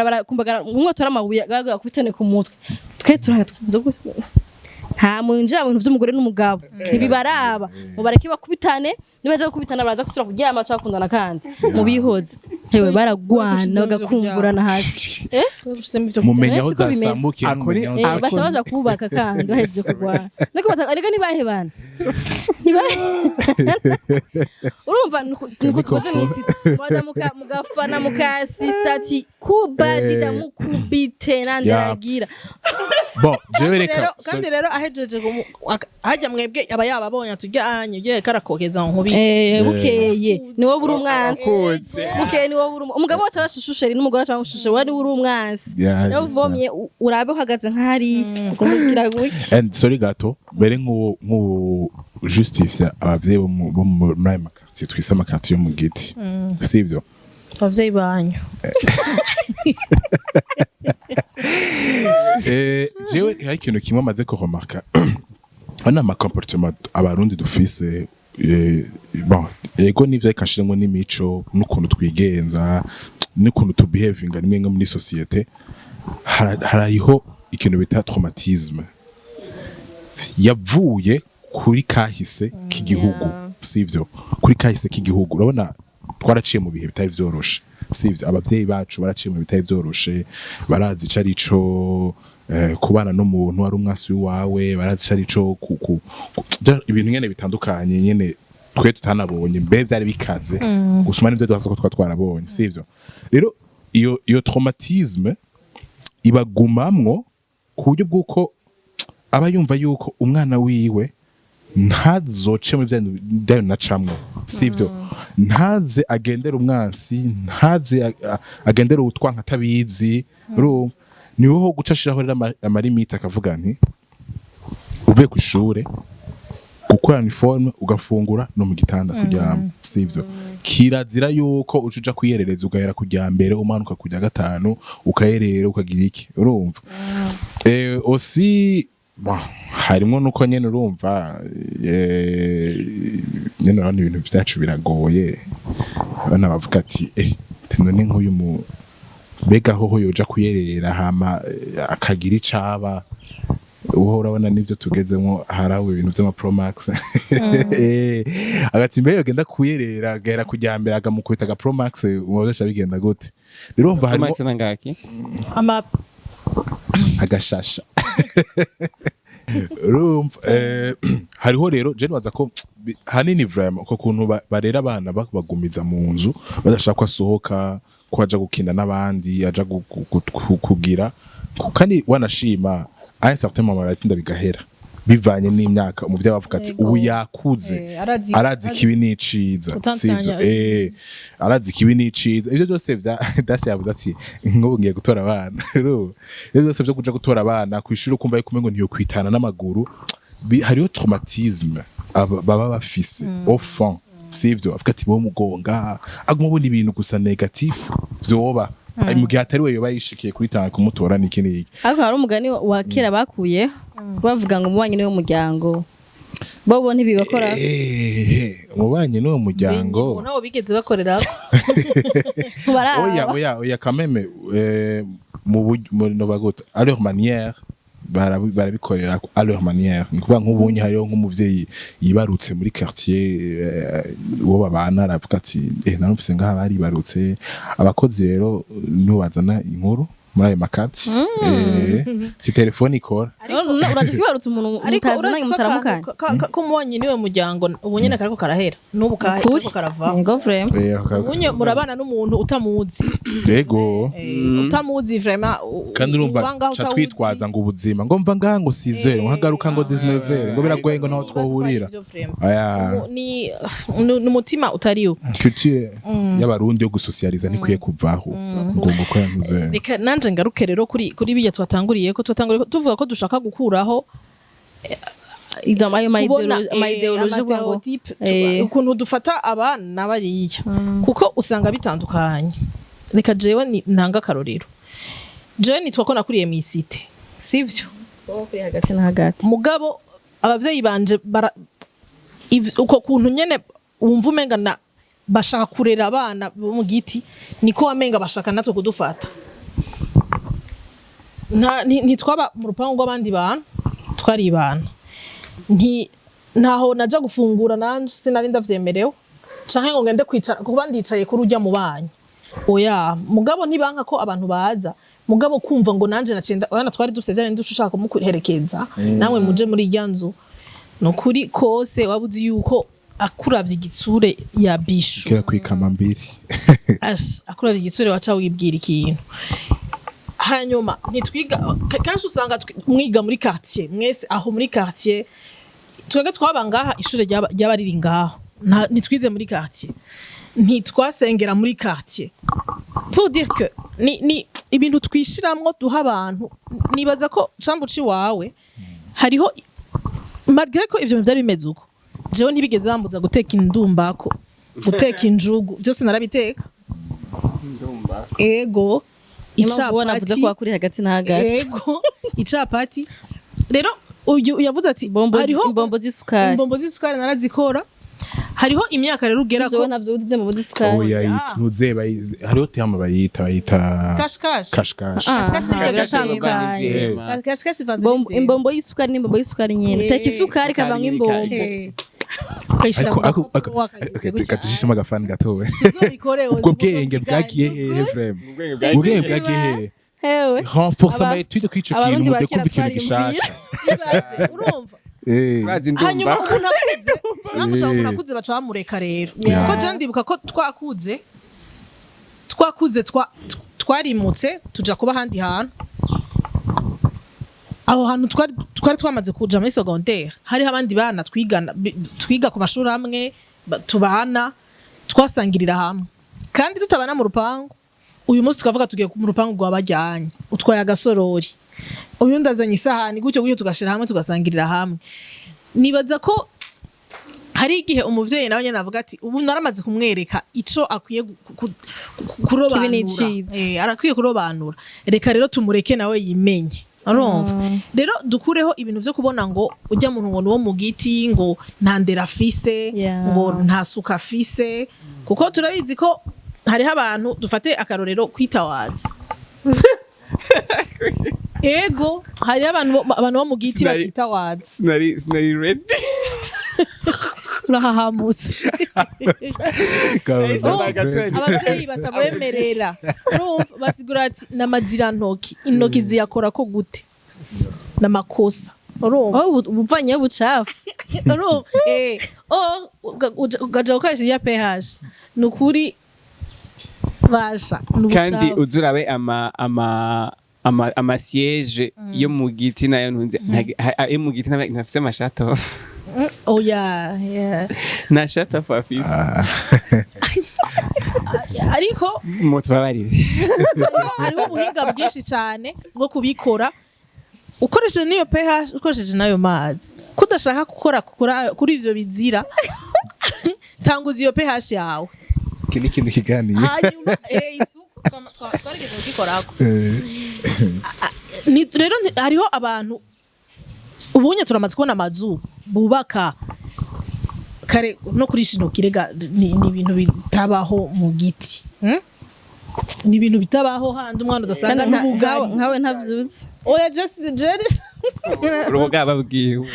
barakumbagana umwe tora amabuye gakubitane ku mutwe twe turahanze nta munjira mu bintu by'umugore n'umugabo ntibibaraba mubareke bakubitane nibaza gukubitana baraza kusura kuryama cyakundana kandi mubihoze hewe baragwana bagakumburana hasi mumenya aho zasamukiye bashabaje kubaka kandi bahejeje kugwana niko ariko ntibahebana urumva niko twaze mwisi mugafana mukasistati kubadida mukubite nandiragira kandi rero ahejeje hajya mwebwe aba yababonye tujyanye ugiye karakokeza nkubi bukeye niwo buri umwansi bukeye niwo buri umugabo wacu arashushusheri n'umugore wacu arashushusheri wari uri umwansi yavomye urabe uhagaze nk'ari ukumubwira guki and sorry gato bere nk'uwo justice abavyeyi bo muri aya makartier twise amakartier yo mu Giti sivyo abavyeyi banyu jewe hari ikintu kimwe amaze ko remarka ana ma comportement abarundi dufise ego nivyo ikashiremo n'imico n'ukuntu twigenza n'ukuntu to behavinga nimwe muri societe hariho ikintu bita traumatisme yavuye kuri kahise k'igihugu sivyo kuri kahise k'igihugu urabona twaraciye mu bihe bitari vyoroshe sivyo abavyeyi bacu baraciye mu bitari vyoroshe barazi ico arico kubana n'umuntu ari umwasi wawe barazi ico arico ibintu nyene bitandukanye nyene twe tutanabonye mbe vyari bikaze gusoma n'ivyo duhasa ko twarabonye sivyo rero iyo traumatisme ibagumamwo ku buryo bw'uko aba yumva yuko umwana wiwe ntazoce mu byayo nacamwo sivyo ntaze agendera umwansi ntaze agendera utwanka atabizi niho ho gucashiraho rero amarimite akavuga nti uvuye ku ishure gukora uniforme ugafungura no mu gitanda kuryama sivyo kirazira yuko ucuja kwiyerereza ugahera kujya mbere umanuka kujya gatanu ukayerera ukagira iki urumva aussi harimo nuko nyene urumva nyene none ibintu byacu biragoye bana bavuga ati none nk'uyu mu bega hoho yoja kuyerera hama akagira icaba uho urabona nivyo tugezemo harawe ibintu vy'ama Pro Max agati mbere yogenda kuyerera agahera kujya mbere agamukubita aga Pro Max umubaza bigenda gute rero umva harimo Max nangaki agashasha urumva hariho rero je nwaza ko hanini vraiment ko kuntu barera abana bagumiza mu nzu badashaka asohoka ko aja gukina n'abandi aja kugira kandi wanashima a un certain moment aratinda bigahera bivanye n'imyaka umuvye bavuga ati ubu yakuze arazi kibi n'iciza sivyo arazi kibi n'iciza ivyo byose dasi yavuze ati ngo ngiye gutora abana rero ivyo byose byo kuja gutora abana kwishura ukumva yuko umengo ntiyo kwitana n'amaguru hariyo traumatisme baba bafise au fond sivyo avuga ati bo mugonga aguma ubona ibintu gusa negatif vyoba mu gihe atari we yoba yishikiye kwitanga kumutora n'iki n'iki ariko hari umugani wa kera bakuye bavuga ngo umubanyi niwo muryango bobo ntibibakora umubanyi niwo muryango nabo bigeze bakorera oya kameme mu no bagota à leur manière barabikorera à leur manière ni kuvuga nk'ubunye hariho nk'umuvyeyi yibarutse muri quartier uwo babana aravuga ati narumvise ngaha baribarutse abakozi rero nibo bazana inkuru muri ayo makati si telefone ikora uraje kwibarutsa umuntu mutazana mutaramukanye ko mubonye niwe muryango ubu nyene kariko karahera n'ubu kariko karava ngo vraiment ubunye murabana n'umuntu utamuzi yego utamuzi vraiment kandi urumva cha twitwaza ngo ubuzima ngo mva ngaha ngo 6h nkagaruka ngo 19h ngo biragoye ngo naho twohurira aya ni umutima utariwo culture y'abarundi yo gusocializa nikwiye kuvaho ngo gukora ntuze reka nanje ngaruke rero kuri biya twatanguriye ko tuvuga ko dushaka gukuraho ideologie ukuntu dufata abana bariya kuko usanga bitandukanye reka jewe ntanga akarorero jewe nitwa ko nakuriye mw'icite sivyo kuri hagati na hagati mugabo abavyeyi banje uko kuntu nyene wumva umenga bashaka kurera abana bo mu Giti niko wamenga bashaka natwe kudufata ntitwaba mu rupangu rw'abandi bantu twaribana ntaho naja gufungura nanje sinari ndavyemerewe canke ngo ngende kwicara kuba ndicaye kuri urya mu banyi oya mugabo ntibanka ko abantu baza mugabo kumva ngo nanje nacenda abana twari dufite bya bindi ushaka kumuherekeza namwe muje muri irya nzu no kuri kose wabuzi yuko akuravye igitsure ya bishu kira kwikama mbiri akuravye igitsure waca wibwira ikintu hanyuma nitwiga kanshi usanga mwiga muri quartier mwese aho muri quartier twege twabangaha ishure ry'abariri ngaho nitwize muri quartier ntitwasengera muri quartier pour dire que ni ibintu twishiramwo duha abantu nibaza ko cambuci wawe hariho malgré ko ivyo byari bimeze uko jewe ntibigeze bambuza guteka indumbako guteka injugu byose narabiteka ego icapati ko kuri hagati na hagati ego icapati rero yavuze ati hariho imbombo z'isukari narazikora hariho imyaka rero ugera ko navyo uzi imbombo z'isukari oya ntuze hariho tema bayita kashkash kashkash imbombo y'isukari n'imbombo y'isukari nyene teka isukari kavamwe imbombo ukayishira mu ariko gapapuro wakagize gutya gatishishemo agafani gatowe tuzobikore ubwo bwenge bwagiye hehe vrem ubwenge bwagiye hehe hewe renforcement ama étude kwico kintu abarundi mu ba byo kera kumva ikintu gishasha urumva urazi hanyuma ndumva umuntu akuze cyangwa umuntu akuze baca bamureka rero Yeah. ko je ndibuka ko twakuze twarimutse tuja kuba ahandi hantu aho hantu twari twamaze kuja muri secondaire hariho abandi bana twiga ku mashuri amwe tubana twasangirira hamwe kandi tutabana mu rupangu uyu munsi tukavuga tugiye mu rupangu rwa bajyanye utwaye agasorori uyu ndazanye isahani gutyo tugashira hamwe tugasangirira hamwe nibaza ko hari igihe umuvyeyi nawe nyene avuga ati ubu naramaze kumwereka ico akwiye kurobanura arakwiye kurobanura reka rero tumureke nawe yimenye urumva rero dukureho ibintu vyo kubona ngo ujya muntu ngo wo mu giti ngo nta ndera afise ngo nta suka afise kuko turabizi ko hariho abantu dufate akarorero kwitawaza ego hariho abantu bo mu giti batitawaza sinari ready urahahamutse abavyeyi batabemerera urumva basigura ati n'amazirantoki intoki ziyakora ko gute n'amakosa urumva ubuvanye bucafu urumva ugaja gukoresha iya pH nukuri basha kandi uzurabe amasiege yo mu giti nayo ntunze yo mu giti ntafise amashato oya nta shato afise ariko mutubabarire hariho ubuhinga bwinshi cyane bwo kubikora ukoresheje n'iyo pH ukoresheje n'ayo mazi kudashaka gukora kuri ivyo bizira tanguza iyo pH yawe kintu kiganiye hanyuma isuku twarigeze kugikorako rero hariho abantu ubunye turamaze kubona amazu bubaka kare no kuri shino kirega ni ibintu bitabaho mu giti ni ibintu bitabaho handi umwana udasanga n'ubugari nkawe ntavyutse oya just Jerry urubugaba bwiwe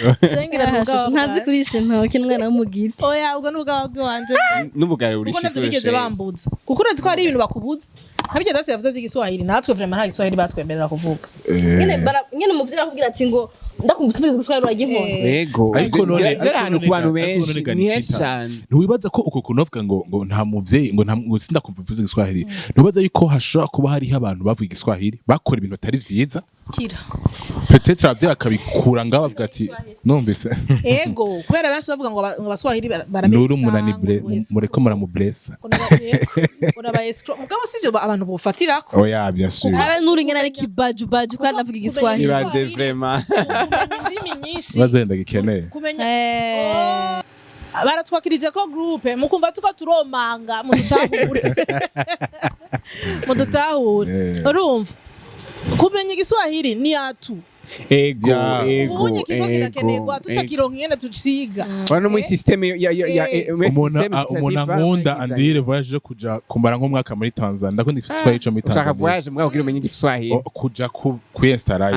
ntazi kurisha intoki umwana wo mu giti oya ubwo n'ubugaba bw'iwanje n'ubugari kuko urisha navyo bigeze bambuza kuko urazi ko hari ibintu bakubuza habijya dasi yavuze igiswahili natwe vraiment nta giswahili batwemerera kuvuga nyene umuvyeyi arakubwira ati ngo ndakumvise igiswahili uragihonda yego ariko none ahantu ku bantu benshi ni henshi cyane ntiwibaza ko uko kunovuga ngo nta muvyeyi ngo sindakumva ivuze igiswahili ntiwibaza yuko hashobora kuba hariho abantu bavuga igiswahili bakora ibintu atari vyiza kira peut-être abavyeyi bakabikura ngaho bavuga ati numvise ego kubera benshi bavuga ngo abaswahili barabesha nuru munani mureko muramublessa uraba escrow mugabo sivyo abantu bofatirako oya bien sûr ara nuri ngena ari kibaju kandi avuga igiswahili ibaze vraiment indimi nyinshi bazenda gikeneye kumenya baratwakirije ko groupe mukumva tuko turomanga mudutahure urumva kumenya igiswahili ni atu ego ubunye kigo kirakenerwa tutakironka ingene tuciga bano muri systeme ya umuntu ankunda andire voyage kuja kumara nk'umwaka muri Tanzania ndakunda igiswahili cyo muri Tanzania ushaka voyage mbwa kugira umenye igiswahili kuja kuyinstarayo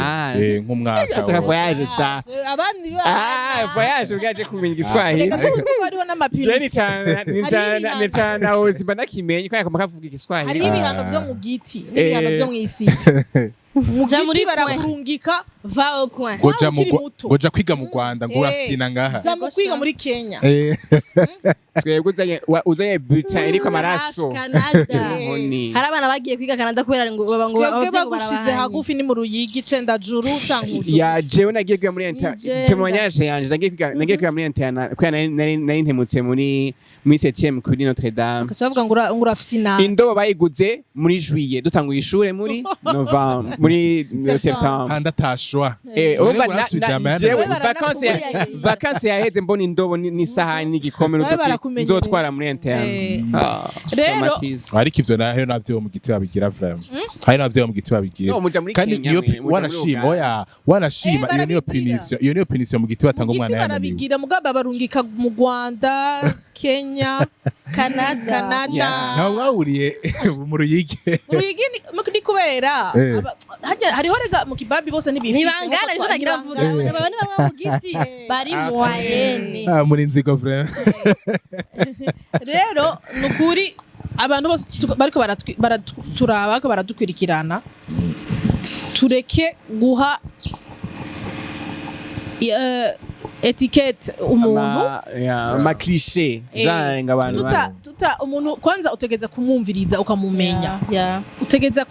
nk'umwaka ushaka voyage sha abandi voyage ugaje kumenya igiswahili hariho n'amapirisi ni cyane ubuzima nakimenye kwa kavuga igiswahili hariho ibihano vyo mu giti n'ibihano vyo mw'isite muri barakurungika vao kwa goja kwiga mu Rwanda ngo urafina ngaha zamu kwiga muri Kenya twebwe uzanye bulletin iriko amaraso hari abana bagiye kwiga Canada kubera ngo twebwe bagushize hagufi ni mu Ruyigi cenda juru cankuzo ya jewe nagiye kwiga muri témoignage yanje nagiye kwiga muri interna kwa nari ntemutse muri 7e kuri Notre Dame kacavuga ngo urafina indobo bayiguze muri juillet dutanguye ishure muri novembre muri septembre ndatashwa vacances yaheze mbona indobo n'isahani n'igikombe nzotwara muri interne rero ariko ivyo naho navyo mu giti babigira vraiment hari navyo mu giti babigira kandi niyo wanashima iyo niyo punition mu giti batanga umwana barabigira mugaba barungika mu Rwanda Kenya Canada. Yeah. ntawe mwahuriye mu ruyigi uruyigi ni kubera hariho rega mu kibabi bose ntibifite ntibangana nicyo nagira mvuga aba ni bamwe mu giti bari moyenne muri nzigo vraiment rero nukuri abantu bose bariko baraturaba bariko baradukurikirana tureke guha etikete umuntu ama cliché jange abantu tuta umuntu kwanza utegeza kumwumviriza ukamumenya utegeza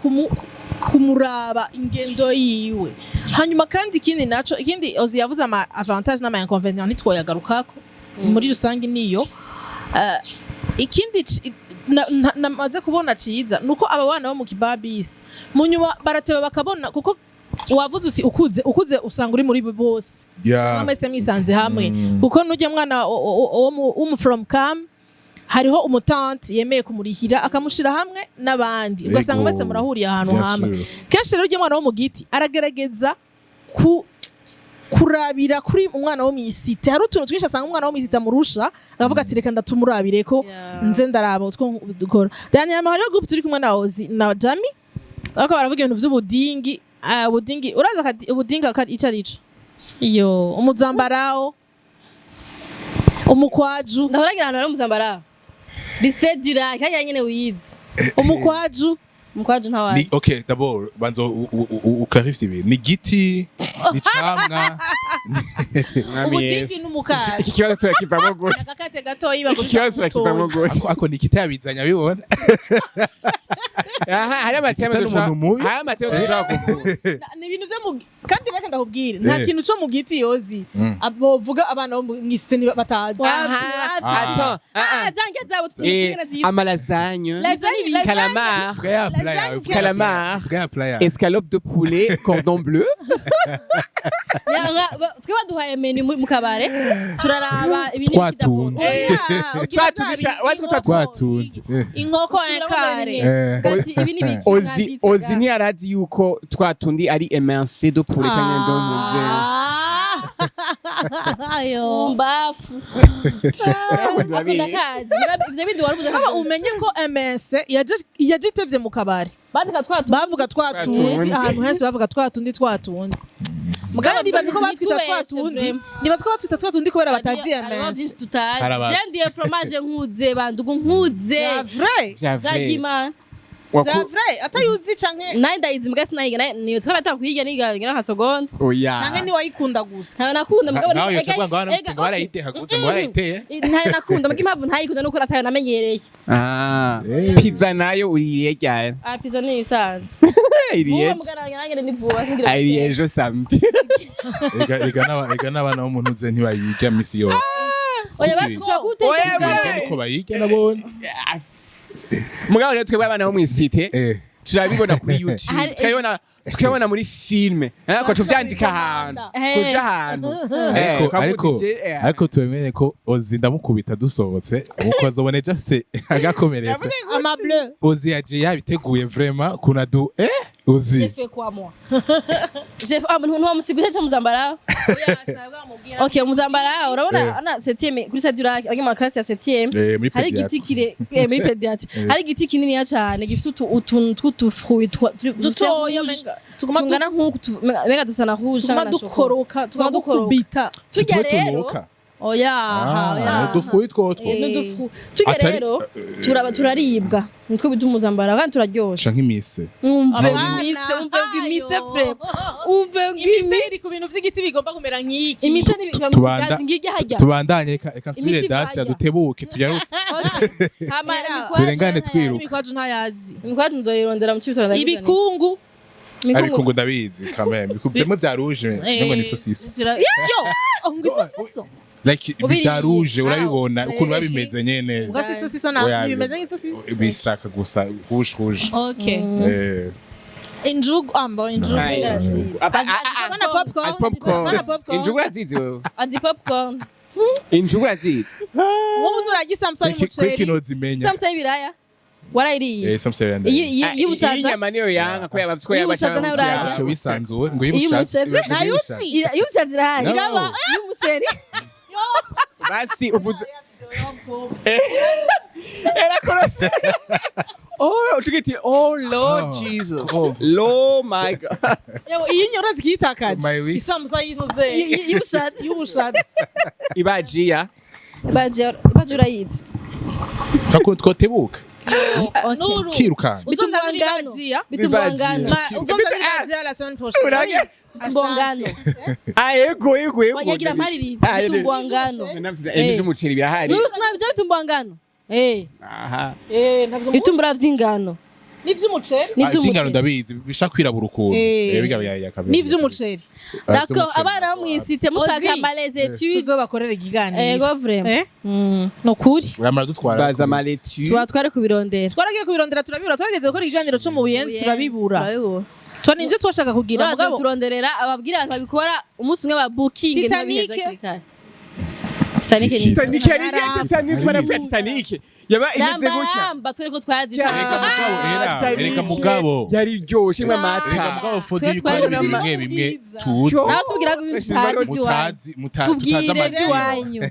kumuraba ingendo yiwe hanyuma kandi ikindi Ozi yavuze ama avantage n'ama inconvénients ntitwoyagarukako muri rusange niyo ikindi namaze kubona ciza nuko aba bana bo mu kibabisi mu nyuma barateba bakabona kuko wavuze uti ukuze usanga uri muri bose usanga mwese mwisanze hamwe kuko nujye mwana from cam hariho umutante yemeye kumurihira akamushira hamwe n'abandi ugasanga mwese murahuriye ahantu hamwe kenshi rero ujye mwana wo mu giti aragerageza kurabira kuri umwana wo mw'icite hari utuntu twinshi asanga umwana wo mw'icite amurusha akavuga ati reka ndatumurabire ko nze ndaraba utwo dukora Daniel hariho group turi kumwe na Ozi na Jami ariko baravuga ibintu vy'ubudingi ubudingi uraza ubudinga ico arico iyo umuzambarao umukwaju ndahoragira ahantu hari umuzambarao risedira kanya nyene wiyize umukwaju ntawazi okay d'abord banzo uclarifie ibintu ni giti ni camwa ubudingi n'umukaje ikibazo turakivamo gute agakate gatoyi bagusha ikibazo turakivamo gute ako ni kitabizanya bibona hari amatema dushaka kuvuga ni ibintu vyo kandi reka ndakubwira nta kintu cyo mu giti Yozi abovuga abana bo mw'icite batazi zange zabo amalasagne calamar escalope de poulet cordon bleu twe baduhaye menu mu kabare turaraba ibintu twatunze inkoko enkare Ozi ntiyarazi yuko twatundi ari émincé de poulet cyangwa ndomuze ayo mbafu ivyo bintu warubuze kaba umenye ko MS yajitevye mu kabare bavuga twatundi ahantu henshi bavuga twatundi kandi bazi ko batwita twatundi kubera batazi MS jendiye fromage nkuze bandugu nkuze zagima vrai atayuzi canke naye ndayizi mbwa sinayiga niyo twabata kuyiga niga ngira hasogonda canke ni wayikunda gusa nakunda mugabo nawe yacabwa ngo hano ngo barayiteka gusa ngo barayiteye ntaye nakunda mbwa impamvu ntayikunda nuko nataye namenyereye pizza nayo uriye ryari pizza ni isanzwe iriye mugaranya nange ni vuba singira iriye ejo samedi ega n'abana b'umuntu uze ntibayiga misi yose oya bafisha guteka uko bayiga nabone mugabo rero twebwe abana bo mw'icite turabibona kuri YouTube tukabibona muri filme ko tuvyandika ahantu kuja ahantu ariko tubemenye ko Ozi ndamukubita dusohotse uko azobone just agakomeretse ama bleu Ozi yaje yabiteguye vraiment kuna du Ozi j'ai fait quoi moi j'ai fait umuntu wamusiguje cyo muzambara okay muzambara urabona ana 7e kuri Saduraki agima class ya 7e hari igiti kire muri pediatri hari igiti kinini cyane gifite utuntu tw'utufruit dutoya tugana nkuko mega dusana rouge cyangwa dukoroka tugakubita tujya rero oya dufuye twotwo tujya rero turaribwa nitwo bita umuzambara kandi turaryosha nk'imise umve imise pre umve imise ku bintu by'igiti bigomba kumera nk'iki imise ni bigazi ngijya hajya tubandanye eka nsubire dasi dutebuke tujarutse turengane twiruka imikwaje ntayazi imikwaje nzoyirondera mu cibitondo ibikungu ariko ngo ndabizi kameme bikubye bya rouge ngo ni saucisse yo ngwisosiso like bya rouge urabibona ukuntu babimeze nyene ngasiso na bimeze nk'isosiso bisaka gusa rouge okay injugu injugu abana popcorn injugu azizi wewe azi popcorn injugu azizi wowe uragi samsa y'umuceri kwikino zimenya samsa y'ibiraya warayiriye samsa y'ibiraya y'ubushaza inyama niyo yanga ko yabavye ko yabashaka cyo bisanzuwe ngo y'ubushaza y'ubushaza irahari y'umuceri basi uvuze yarakorose oh tugiti oh lord jesus lord my god iyo nyoro zikitakaje My wish. isamusa yinuze y'ubushatsi ibajia baje urayizi twotebuka Nuru kirukanga uzumva muri Bitumbangano. bajia Bitumbangano. uzumva muri bajia la semaine prochaine Uraga- Bitumbangano. ego Wanyagira mparirizi bitumbangano. ibintu by'umuceri birahari Nuru sinabyo bitumbangano. aha ntabyo Bitumbura vy'ingano. n'ivy'umuceri iby'ingano N'ivy'umuceri. ndabizi bisha kwirabura ukuntu biga yakabiri n'ivy'umuceri D'accord, abana bo mw'icite mushaka Ozi. les études. tuzobakorera ikiganiro Ego vraiment. Nokuri. uramara dutwara baza maletu Tuba twari kubirondera. twaragiye kubirondera turabibura twarageze gukora ikiganiro co mu buyenzi turabibura Turabibura. ninje twashaka kugira Mugabo mugabo turonderera ababwira abantu babikora umunsi umwe ba booking Titanic. Titanic ni Titanic yari Titanic baravuga Titanic yaba imeze gutya Ramba twereko twazi. ereka mugabo yari iryoshe ereka nk'amata mugabo fodi Twe y'ibikora twari bimwe bimwe byiza. tuzi Nawe tubwira ko ibintu tutazi by'iwanyu. tutazi Tubwire amazina by'iwanyu.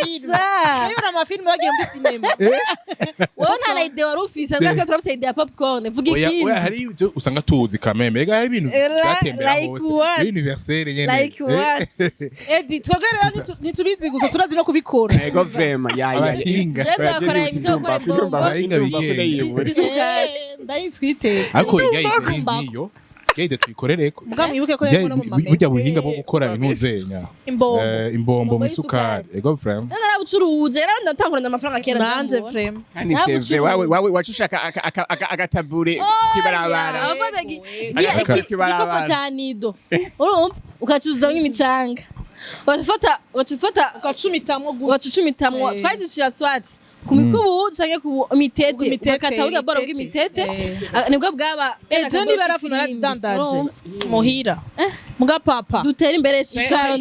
turabibura amafilime bagiye muri sinema Wowe nta na idea wari ufise mbwa turafise idea ya popcorn. Vuga oya ikindi. hari ibyo usanga tuzi kameme ega hari ibintu byatembera like hose what? universelle nyene Like what? edi twebwe rero ntitubizi gusa turazi no kubikora ego vema ya abahinga Je bakora imisi yo gukora imbombo. abahinga bigenga Zisukari. ndayitwiteka ariko niyo gende tuyikorereko mbwa mwibuke ko yarimo no mu burya mamesa buhinga bwo gukora impuzenya imbombo imbombo mu y'isukari. isukari ego frame Jana narabucuruje rero ndatangurana amafaranga kera nanje cyane. frame kandi seve wawe wacushaka agatabure kwibarabara Abafataga Aka- igikopo cya nido. Urumva ukacuza nk'imicanga. Wacufata ugacumitamwo gutya wacucumitamwo twazicira swati ku mikubu canke ku mitete Mitete, bakata buga boro mitete. bw'imitete nibwo bwaba ejo ni barafu narazidandaje muhira mbwa papa dutera imbere cyangwa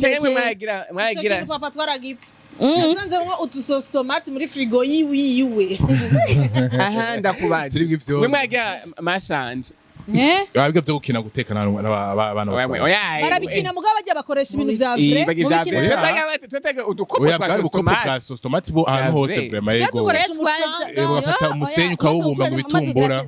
mwagira papa twaragipfa nasanzemwo utusosi tomati muri frigo yiwe aha ndakubaza Turi bw'ivyo. mwe mwagira mashanje ababwiye byo gukina gutekana n'abana basaba barabikina mugabo bajya bakoresha ibintu vya vrai tutega udukopo oya twa bwari ubukopo bwa sostomate sauce tomate bo ahantu hose Yaze. vraiment yego dukoresha umucanga bagafata umusenyi ukawubumba mu bitumbura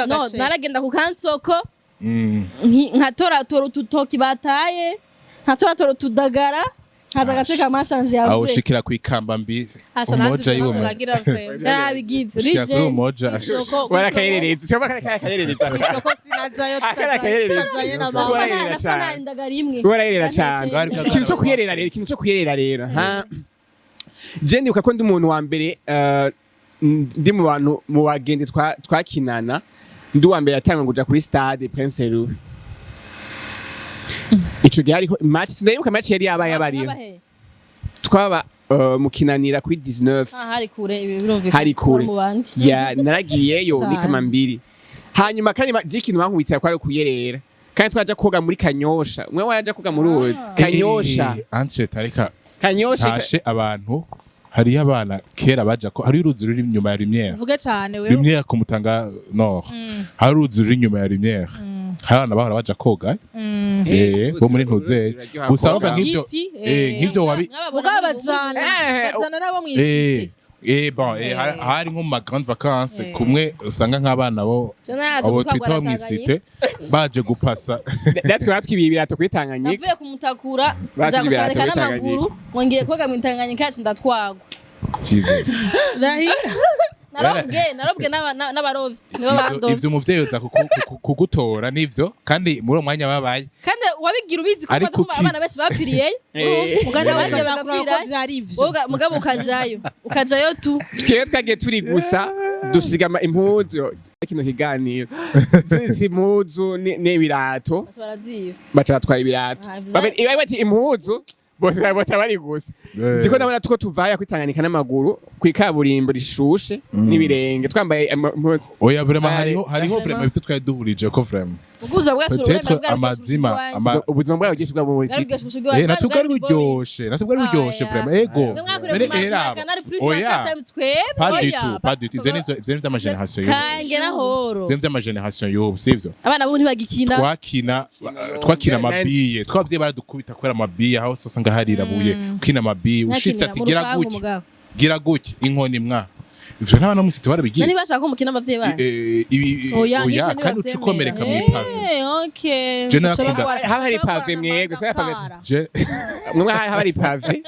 no naragenda ku kansoko Mm. nkatoratora ututoki bataye nkatoratora utudagara nkaza gateka amashanje aho yavuye ushikira ku ikamba mbi asa umoja nanje yiwe turagira vrai yarabigize ushikira kuri rije umoja warakayerereza cyangwa karakayerereza isoko sinajayo tukajaye na mama Warayerera cyane. indagara imwe warayerera cyane Bwari ikintu cyo kuyerera rero ikintu cyo kuyerera rero ha je ndibuka ko ndi umuntu wa mbere ndi mu bantu mu bagende twakinana ndi uwa mbere yatanga kuja kuri stade Prince Louis ico gihe hariho match sindayibuka match yari yabaye abariyo twaba mukinanira kuri 19 hari kure ibi birumvikana hari kure mu bandi ya naragiyeyo Cyane. ni kama mbiri hanyuma kandi jikintu bankubitira kwari kuyerera kandi twaja koga muri Kanyosha umwe waje koga muri uruzi Kanyosha entre tarika Kanyosha tashe abantu hariyo abana kera baja ko hari uruzi ruri inyuma ya Lumière vuge cyane wewe Lumière ku Mutanga Nord hari uruzi ruri inyuma ya Lumière hari abana bahora baja koga bo muri Ntuzeye gusa bavuga nk'ibyo Giti, nk'ibyo wabi mugabo bajana nabo mw'isite bon hari nko mu ma grande vacances kumwe usanga nk'abana bo abo twita mw'isite baje gupasa natwe batwibiye ibirato kuri Tanganyika navuye kumutakura Baje nja ibirato kutareka muri n'amaguru ngiye koga mu Tanganyika yacu ndatwagwa Jesus rahira narobwe n'abarovyi nibo ivyo bandovye umuvyeyi uza kugutora nivyo kandi muri uwo mwanya babaye kandi wabigira ubizi ko Ariko maze abana kids. benshi bapfiriye muganda Baje bagashaka bagapfira. ko vyari ivyo mugabo ukajayo tu twebwe twagiye turi gusa dusiga impuzu kino kiganiro zizi impuzu n'ibirato baraziye baca batwara ibirato bati impuzu bose bari gusa ndiko ndabona tuko tuvaya kwitanganyika n'amaguru kwikaburimbo rishushe n'ibirenge twambaye impuzu oya vraiment hariho vraiment ibyo twari duhurije ko vraiment Uguza bwacu peut-être amazima ubuzima bwawe bwinshi bwa mu site natwe bwari buryoshe vraiment ego oya pas du tout ivyo ni vy'ama generation yo kange na horo ivyo vy'ama generation yo sivyo abana bo ntibagikina twakina amabiye twabwiye baradukubita kubera amabiye aho usanga harirabuye ukina amabiye ushitse ati gira gutya inkoni mwa ivyo n'abana mu site barabigiye nani bashaka ko mukina abavyeyi bana oya kandi ucikomereka mu ipave okay je narakunda haba hari pave mwebwe twa pave mwe haba hari pave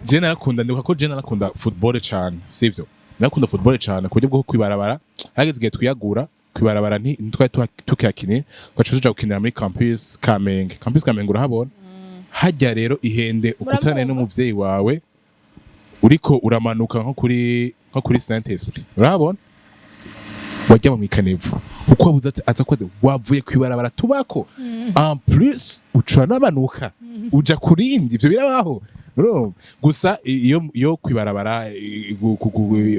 je narakunda ndibuka ko je narakunda football cyane sivyo narakunda football cyane ku buryo bwo kwibarabara hageze igihe twiyagura kwibarabara ntitwari tukiyakine twacu tuja gukinira muri campus Kamenge urahabona hajya rero ihende ukutane n'umuvyeyi wawe uriko uramanuka nko kuri Saint Esprit urabona wajya mu ikanevu uko wabuze aza kwaze wavuye kwibarabara tubako en plus ucura n'amanuka uja kurindi ivyo birabaho gusa iyo kwibarabara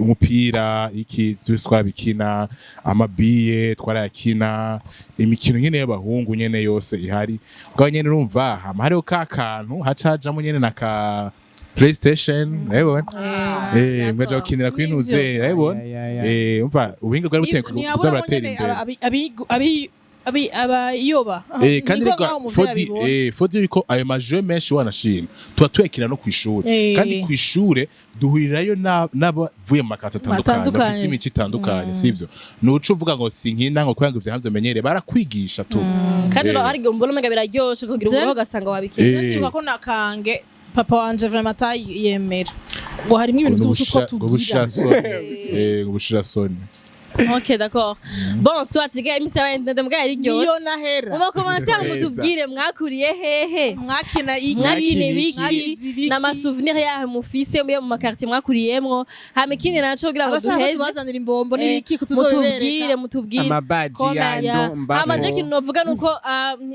umupira iki twabikina amabiye twarayakina imikino nyene y'abahungu nyene yose ihari bwa nyene urumva hariho ka kantu hacajamo nyene na ka PlayStation urabona mwaje gukinira kuri ntuze urabona umva ubuhinga bwari buteye kuzabatera imbere abayoba kandi fodi yuko ayo maje menshi wanashima tuba tuyakina no kw'ishure kandi kw'ishure duhurirayo n'abavuye mu makata atandukanye bafise imico itandukanye sivyo nuco uvuga ngo sinkina ngo kwanga ivyo navyo menyere barakwigisha tu kandi hari igihe umbona umenga biraryoshe kugira ngo ugasanga wabikije ndibuka ko nakange papa wanje vraiment yemera ngo harimo ibintu by'ubusutwa tugira ubushirasoni. Ok, d'accord. Bon, soit tu gars, misa wende mbwa ari ryoshe. Iyo nahera. Mu commentaire mutubwire mwakuriye hehe? Mwakina iki? Mwakine biki? Na ma souvenir ya mufise mu makartier mwakuriyemwo. Hame kindi naco kugira ngo duheze. Bazanira imbombo n'ibiki kutuzobereka. Mutubwire. Amabaji yando mba. Amaje kintu novuga nuko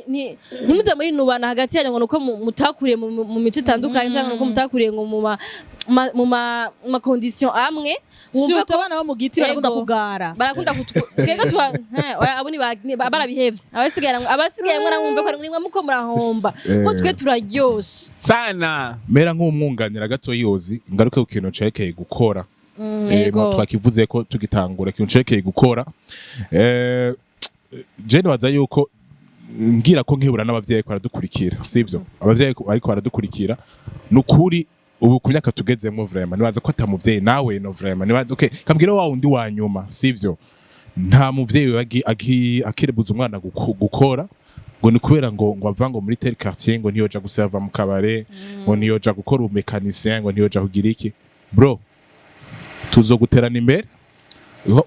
ntimuze muri nubana hagati yanyu ngo nuko mutakuriye mu mico itandukanye cyangwa nuko mutakuriye ngo mu ma condition amwe. Wumva ko abana bo mu Giti barakunda kugara. Barakunda twega twa abo ni barabihevye. Abasigaye mwana mwumva ko ari mwe muko murahomba. Ko twe turaryoshe. Sana. Mera nk'umwunganira gato yozi ngaruke ku kintu cekeye gukora. Twakivuze ko tugitangura ikintu cekeye gukora. Je waza yuko ngira ko nkibura n'abavyeyi ko baradukurikira, sivyo? Abavyeyi ariko baradukurikira. Nukuri ubu ku myaka tugezemo vraiment nibaza ko atamuvyeyi nawe no vraiment nibaza okay kambwira wa undi wa nyuma sivyo nta muvyeyi akirebuza umwana gukora ngo ni kubera ngo avango muri tel quartier ngo niyoja guserva mu kabare ngo niyoja gukora umekanicien ngo niyoja kugira iki bro tuzoguterana imbere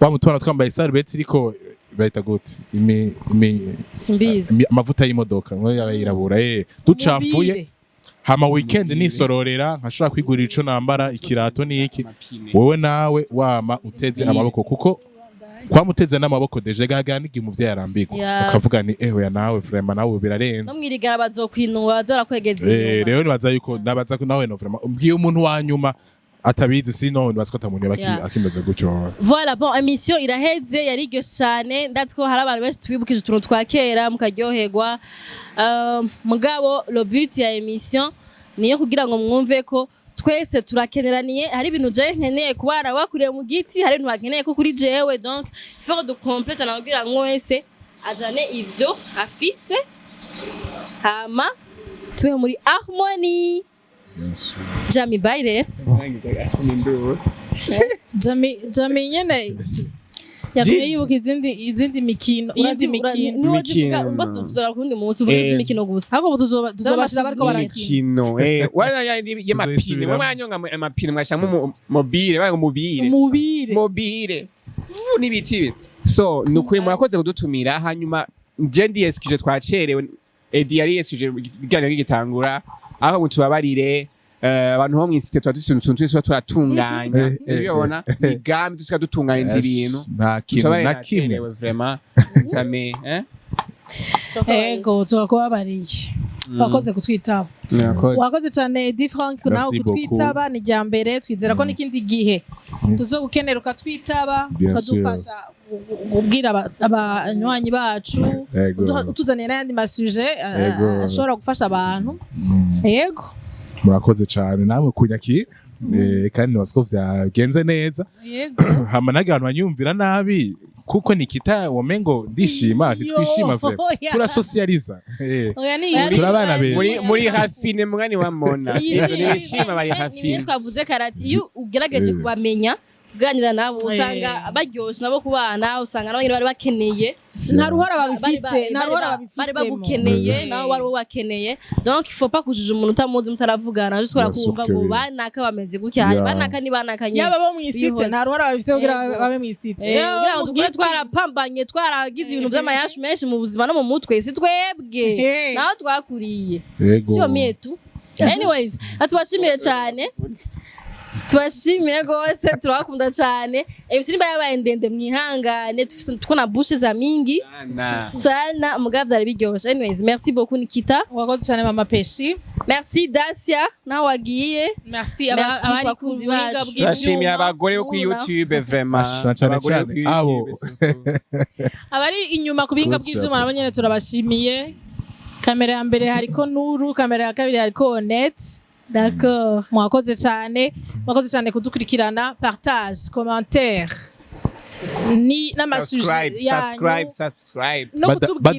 wa mutwana twambaye sarbeti iriko bayita gute simbizi amavuta y'imodoka ngo yirabura ducafuye hama weekend nisororera nkashobora kwigurira ico nambara ikirato n'iki wowe nawe wama uteze amaboko kuko kwamuteze n'amaboko deje gaganigi umuvyeyi arambirwa ukavuga ni ya nawe vraiment nawe birarenze no mwirigara bazokwinuba bazorakwegeza rero nibaza yuko nabaza ko nawe no vraiment umbwiye umuntu wa nyuma atabizi sino nibaza ko atamuntu akimeze gutyo. Voilà, bon, émission iraheze yariryoshe cyane ndazi ko hari abantu benshi tubibukije utuntu twa kera mukaryoherwa. Mugabo le but ya émission niyo kugira ngo mwumve ko twese turakeneraniye hari ibintu je nkeneye kubara wakuriye mu Giti hari ibintu bakeneye ko kuri jewe donc il faut de complète na kugira ngo wese azane ivyo afise hama tuwe muri harmonie. Jami baire Jami nyene yakuye yuko izindi mikino basi tuzora kundi munsi uvuga imikino gusa ahubwo tuzobashira bariko barakina wala y'amapine mwe mwanyonga amapine mwashamo mobile bago mobile n'ibiti so nukuri mwakoze kudutumira hanyuma je ndi excuse twacerewe edi yari excuse gigana gitangura aho mutubabarire abantu ho mw'icite dufite utuntu twese turatunganya ubibona igambi dushaka dutunganya ibintu nta kintu na kimwe vraiment nsame ego tukakubabariye wakoze kutwitaba wakoze cyane Di Frank nawe kutwitaba ni jya mbere twizera ko n'ikindi gihe tuzogukenera ukatwitaba ukadufasha kubwira abanywanyi bacu Yego. utuzaniye n'ayandi masuje Yego. ashobora gufasha abantu yego murakoze cyane namwe kunyakira kandi nibaza ko byagenze neza yego hama nage abantu banyumvira nabi kuko nikita wamengo ndishima ntitwishima vre oya. turasocializa oya ni turabana beza muri hafine mwani wa mona nishima bari niyo hafine twavuze karati iyo ugerageje kubamenya kuganira nabo usanga baryoshe nabo kubana usanga nabo nyine bari bakeneye nta ruhora babifise nta ruhora bari babifise bagukeneye nawe wari wakeneye donc il faut pas kujuja umuntu utamuzi mutaravugana juste kubera kumva ngo banaka bameze gutya Yeah. banaka ni banaka nyine yaba bo mw'isite nta ruhora babifise kugira Yego. babe mw'isite kugira ngo dukore twarapambanye twaragize ibintu by'amayashi menshi mu buzima no mu mutwe si twebwe naho twakuriye yego sio mietu anyways atubashimiye cyane tubashimiye gose turabakunda cyane ebisini bayabaye ndende mwihangane tuko na bushe za mingi sana mugabo byari biryoshe anyways merci beaucoup Nikita wakoze cyane mama Peshi merci Dacia nawe wagiye merci Merci abari ku ku bakunzi buhinga bacu. bw'ibyuma turashimiye abagore bo ku Mubona. YouTube vraiment Cyane cyane abo abari inyuma ku buhinga Good bw'ibyuma job. nabo nyene turabashimiye kamera ya mbere hariko Nuru kamera ya kabiri hariko Onet d'accord mwakoze cyane kudukurikirana partage commentaire ni n'amasuje subscribe no kutubwira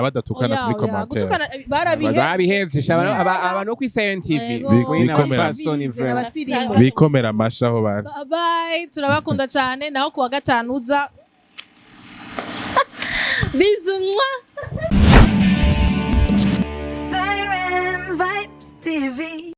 badatukana kuri commentaire barabihevye abantu bo kuri Silent TV Yego. Bikomera. bikomera amashaho bari bye turabakunda cyane naho kuwa gatanu uza bisous mwa Siren Vibes TV.